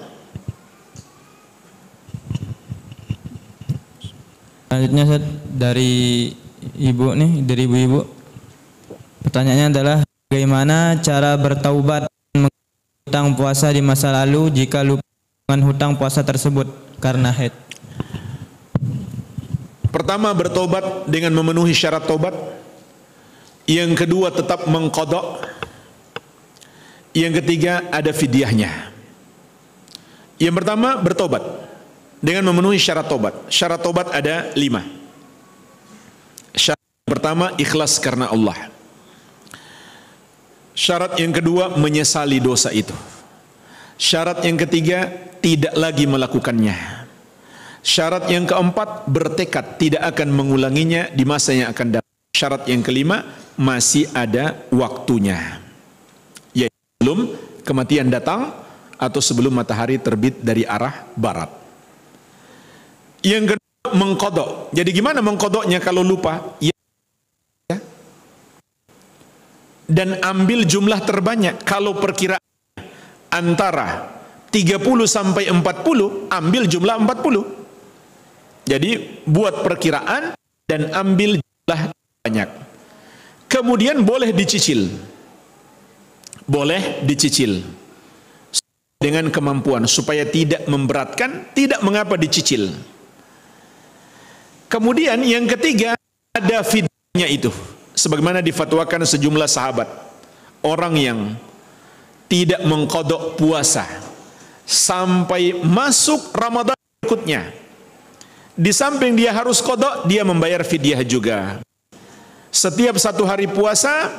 Selanjutnya dari ibu-ibu. Pertanyaannya adalah bagaimana cara bertaubat hutang puasa di masa lalu jika lupa dengan hutang puasa tersebut karena haid? Pertama, bertobat dengan memenuhi syarat tobat. Yang kedua, tetap mengqadha. Yang ketiga, ada fidyahnya. Yang pertama, bertobat dengan memenuhi syarat tobat. Syarat tobat ada 5. Syarat pertama, ikhlas karena Allah. Syarat yang kedua, menyesali dosa itu. Syarat yang ketiga, tidak lagi melakukannya. Syarat yang keempat, bertekad tidak akan mengulanginya di masa yang akan datang. Syarat yang kelima, masih ada waktunya, yaitu sebelum kematian datang atau sebelum matahari terbit dari arah barat. Yang kedua, mengqadha. Jadi gimana mengqadhanya kalau lupa? Ya. Dan ambil jumlah terbanyak. Kalau perkiraan antara 30 sampai 40, ambil jumlah 40. Jadi buat perkiraan dan ambil jumlah banyak. Kemudian boleh dicicil. Boleh dicicil dengan kemampuan supaya tidak memberatkan, tidak mengapa dicicil. Kemudian yang ketiga, ada fidyahnya itu. Sebagaimana difatwakan sejumlah sahabat. Orang yang tidak mengqadha puasa sampai masuk Ramadan berikutnya, di samping dia harus qadha, dia membayar fidyah juga. Setiap 1 hari puasa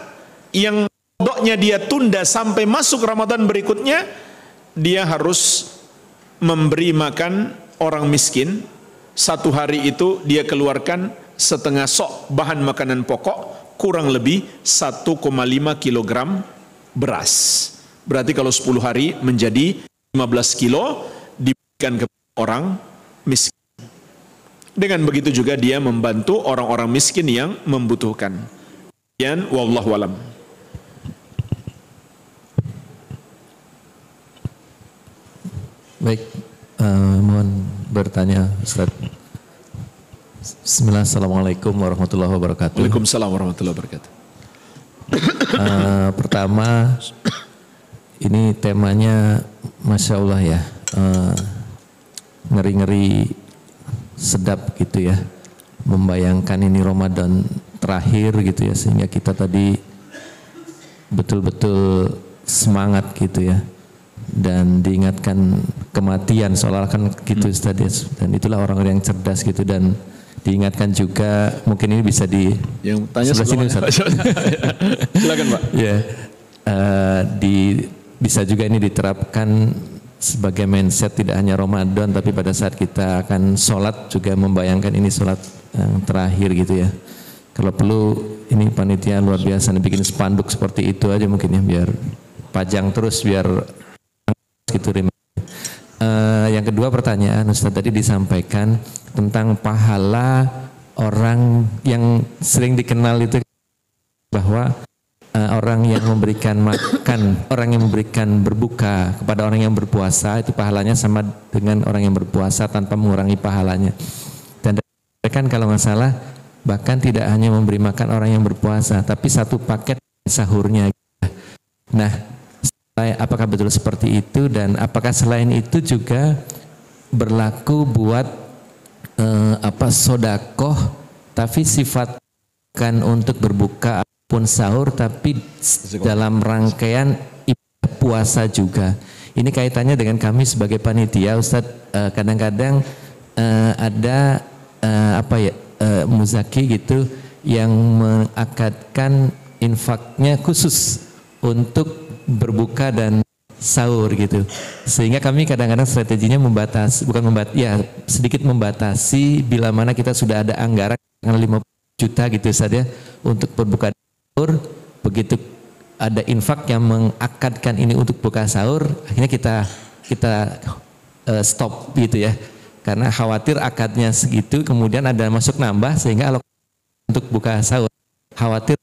yang qadhanya dia tunda sampai masuk Ramadan berikutnya, dia harus memberi makan orang miskin. 1 hari itu dia keluarkan setengah sok bahan makanan pokok, kurang lebih 1,5 kilogram beras. Berarti kalau 10 hari menjadi 15 kilo diberikan ke orang miskin. Dengan begitu juga dia membantu orang-orang miskin yang membutuhkan. Kemudian wallahu alam. Baik, mohon bertanya Ustaz. Bismillah, assalamualaikum warahmatullahi wabarakatuh. Waalaikumsalam warahmatullahi wabarakatuh. Pertama, ini temanya Masya Allah ya, ngeri-ngeri sedap gitu ya, membayangkan ini Ramadan terakhir gitu ya, sehingga kita tadi betul-betul semangat gitu ya, dan diingatkan kematian seolah kan gitu tadi, dan itulah orang-orang yang cerdas gitu, dan diingatkan juga, mungkin ini bisa di yang tanya sebelah sini Ustaz. Silakan Pak. Ya, bisa juga ini diterapkan sebagai mindset tidak hanya Ramadan, tapi pada saat kita akan sholat juga membayangkan ini sholat yang terakhir gitu ya. Kalau perlu ini panitia luar biasa bikin spanduk seperti itu aja mungkin ya, biar pajang terus biar gitu. Yang kedua pertanyaan Ustaz, tadi disampaikan tentang pahala orang yang sering dikenal itu bahwa orang yang memberikan makan, orang yang memberikan berbuka kepada orang yang berpuasa itu pahalanya sama dengan orang yang berpuasa tanpa mengurangi pahalanya. Dan kan kalau nggak salah bahkan tidak hanya memberi makan orang yang berpuasa, tapi satu paket sahurnya. Nah, apakah betul seperti itu, dan apakah selain itu juga berlaku buat sodakoh tapi sifatkan untuk berbuka pun sahur tapi dalam rangkaian ibadah puasa juga. Ini kaitannya dengan kami sebagai panitia Ustadz, kadang-kadang ada muzaki gitu yang mengakadkan infaknya khusus untuk berbuka dan sahur gitu, sehingga kami kadang-kadang strateginya sedikit membatasi bila mana kita sudah ada anggaran 50 juta gitu saja untuk berbuka sahur, begitu ada infak yang mengakadkan ini untuk buka sahur, akhirnya kita stop gitu ya, karena khawatir akadnya segitu kemudian ada masuk nambah sehingga untuk buka sahur khawatir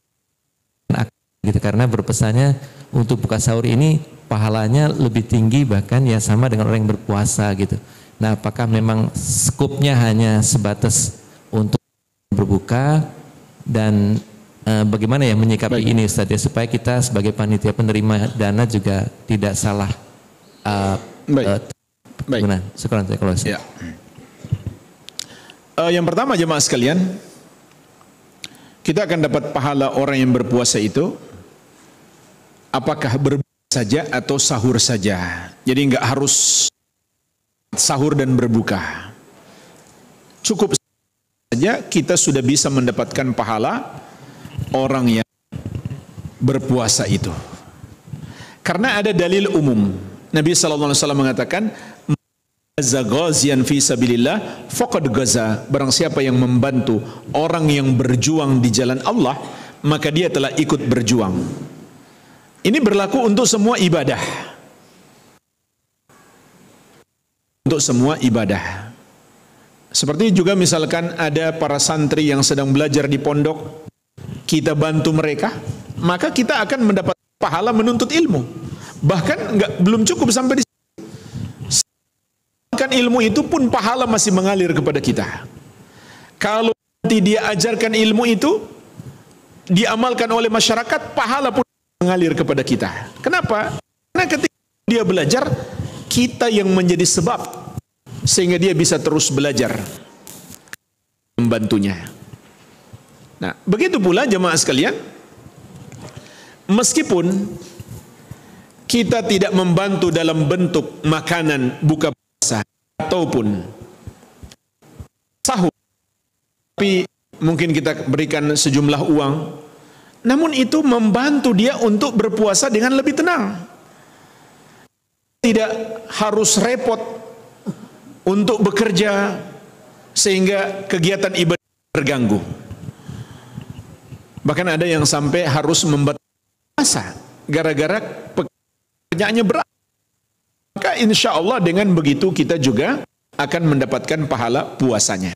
gitu, karena berpesannya untuk buka sahur ini pahalanya lebih tinggi bahkan ya sama dengan orang yang berpuasa gitu. Nah, apakah memang skupnya hanya sebatas untuk berbuka, dan bagaimana ya menyikapi ini Ustaz ya, supaya kita sebagai panitia penerima dana juga tidak salah penggunaan. Syukran kalau ya. Yang pertama jemaah sekalian, kita akan dapat pahala orang yang berpuasa itu apakah berbuka saja atau sahur saja. Jadi enggak harus sahur dan berbuka. Cukup saja kita sudah bisa mendapatkan pahala orang yang berpuasa itu. Karena ada dalil umum. Nabi sallallahu alaihi wasallam mengatakan, "Ghaziyan fi sabilillah faqad ghaza." Barang siapa yang membantu orang yang berjuang di jalan Allah, maka dia telah ikut berjuang. Ini berlaku untuk semua ibadah. Untuk semua ibadah. Seperti juga misalkan ada para santri yang sedang belajar di pondok, kita bantu mereka, maka kita akan mendapat pahala menuntut ilmu. Bahkan belum cukup sampai di kan ilmu itu pun pahala masih mengalir kepada kita. Kalau nanti dia ajarkan ilmu itu diamalkan oleh masyarakat, pahala pun mengalir kepada kita. Kenapa? Karena ketika dia belajar, kita yang menjadi sebab sehingga dia bisa terus belajar, membantunya. Nah, begitu pula jemaah sekalian, meskipun kita tidak membantu dalam bentuk makanan buka puasa ataupun sahur, tapi mungkin kita berikan sejumlah uang, namun itu membantu dia untuk berpuasa dengan lebih tenang. Tidak harus repot untuk bekerja sehingga kegiatan ibadah terganggu. Bahkan ada yang sampai harus membatalkan puasa gara-gara pekerjaannya berat. Maka insya Allah dengan begitu kita juga akan mendapatkan pahala puasanya.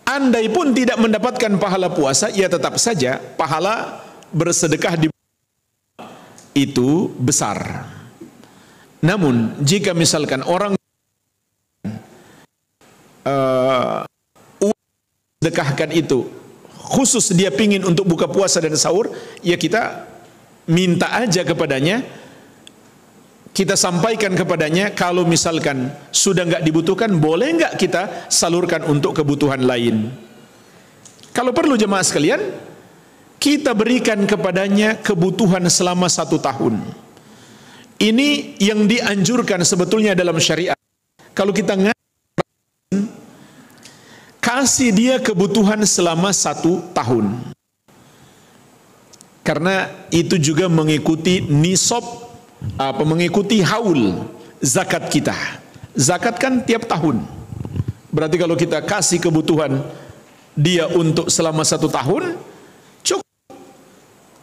Andai pun tidak mendapatkan pahala puasa, ya tetap saja pahala bersedekah di itu besar. Namun jika misalkan orang sedekahkan itu khusus dia pingin untuk buka puasa dan sahur, ya kita minta aja kepadanya, kita sampaikan kepadanya, kalau misalkan sudah nggak dibutuhkan, boleh nggak kita salurkan untuk kebutuhan lain. Kalau perlu jemaah sekalian, kita berikan kepadanya kebutuhan selama 1 tahun. Ini yang dianjurkan sebetulnya dalam syariat. Kalau kita kasih dia kebutuhan selama 1 tahun. Karena itu juga mengikuti nisab mengikuti haul zakat kita. Zakat kan tiap tahun. Berarti kalau kita kasih kebutuhan dia untuk selama 1 tahun, cukup.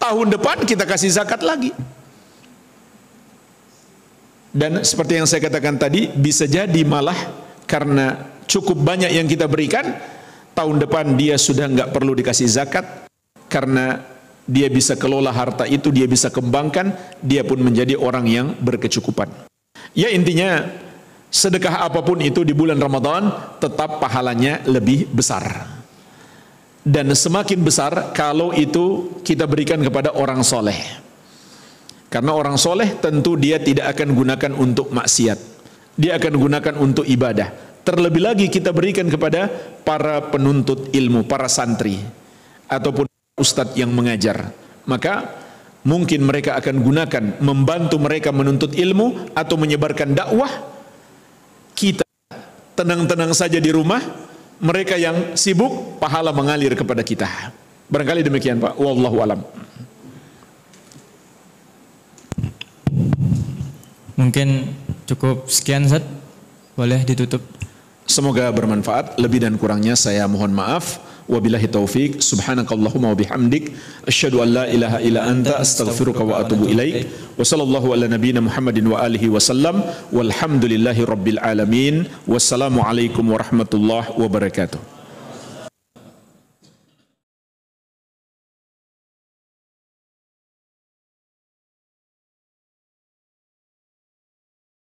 Tahun depan kita kasih zakat lagi. Dan seperti yang saya katakan tadi, bisa jadi malah karena cukup banyak yang kita berikan, tahun depan dia sudah nggak perlu dikasih zakat, karena dia bisa kelola harta itu, dia bisa kembangkan, dia pun menjadi orang yang berkecukupan. Ya intinya, sedekah apapun itu di bulan Ramadan, tetap pahalanya lebih besar. Dan semakin besar kalau itu kita berikan kepada orang soleh. Karena orang soleh tentu dia tidak akan gunakan untuk maksiat. Dia akan gunakan untuk ibadah. Terlebih lagi kita berikan kepada para penuntut ilmu, para santri, ataupun ustadz yang mengajar. Maka mungkin mereka akan gunakan, membantu mereka menuntut ilmu atau menyebarkan dakwah. Kita tenang-tenang saja di rumah, mereka yang sibuk, pahala mengalir kepada kita. Barangkali demikian Pak, wallahu alam. Mungkin cukup sekian Ustaz, boleh ditutup. Semoga bermanfaat, lebih dan kurangnya saya mohon maaf. Wabillahi taufik, subhanakallahumma wa bihamdik, asyhadu an la ilaha illa anta, astaghfiruka wa atubu ilaik. Wa sallallahu ala nabiyyina Muhammadin wa alihi wasallam, walhamdulillahi rabbil alamin. Wassalamu alaikum warahmatullahi wabarakatuh.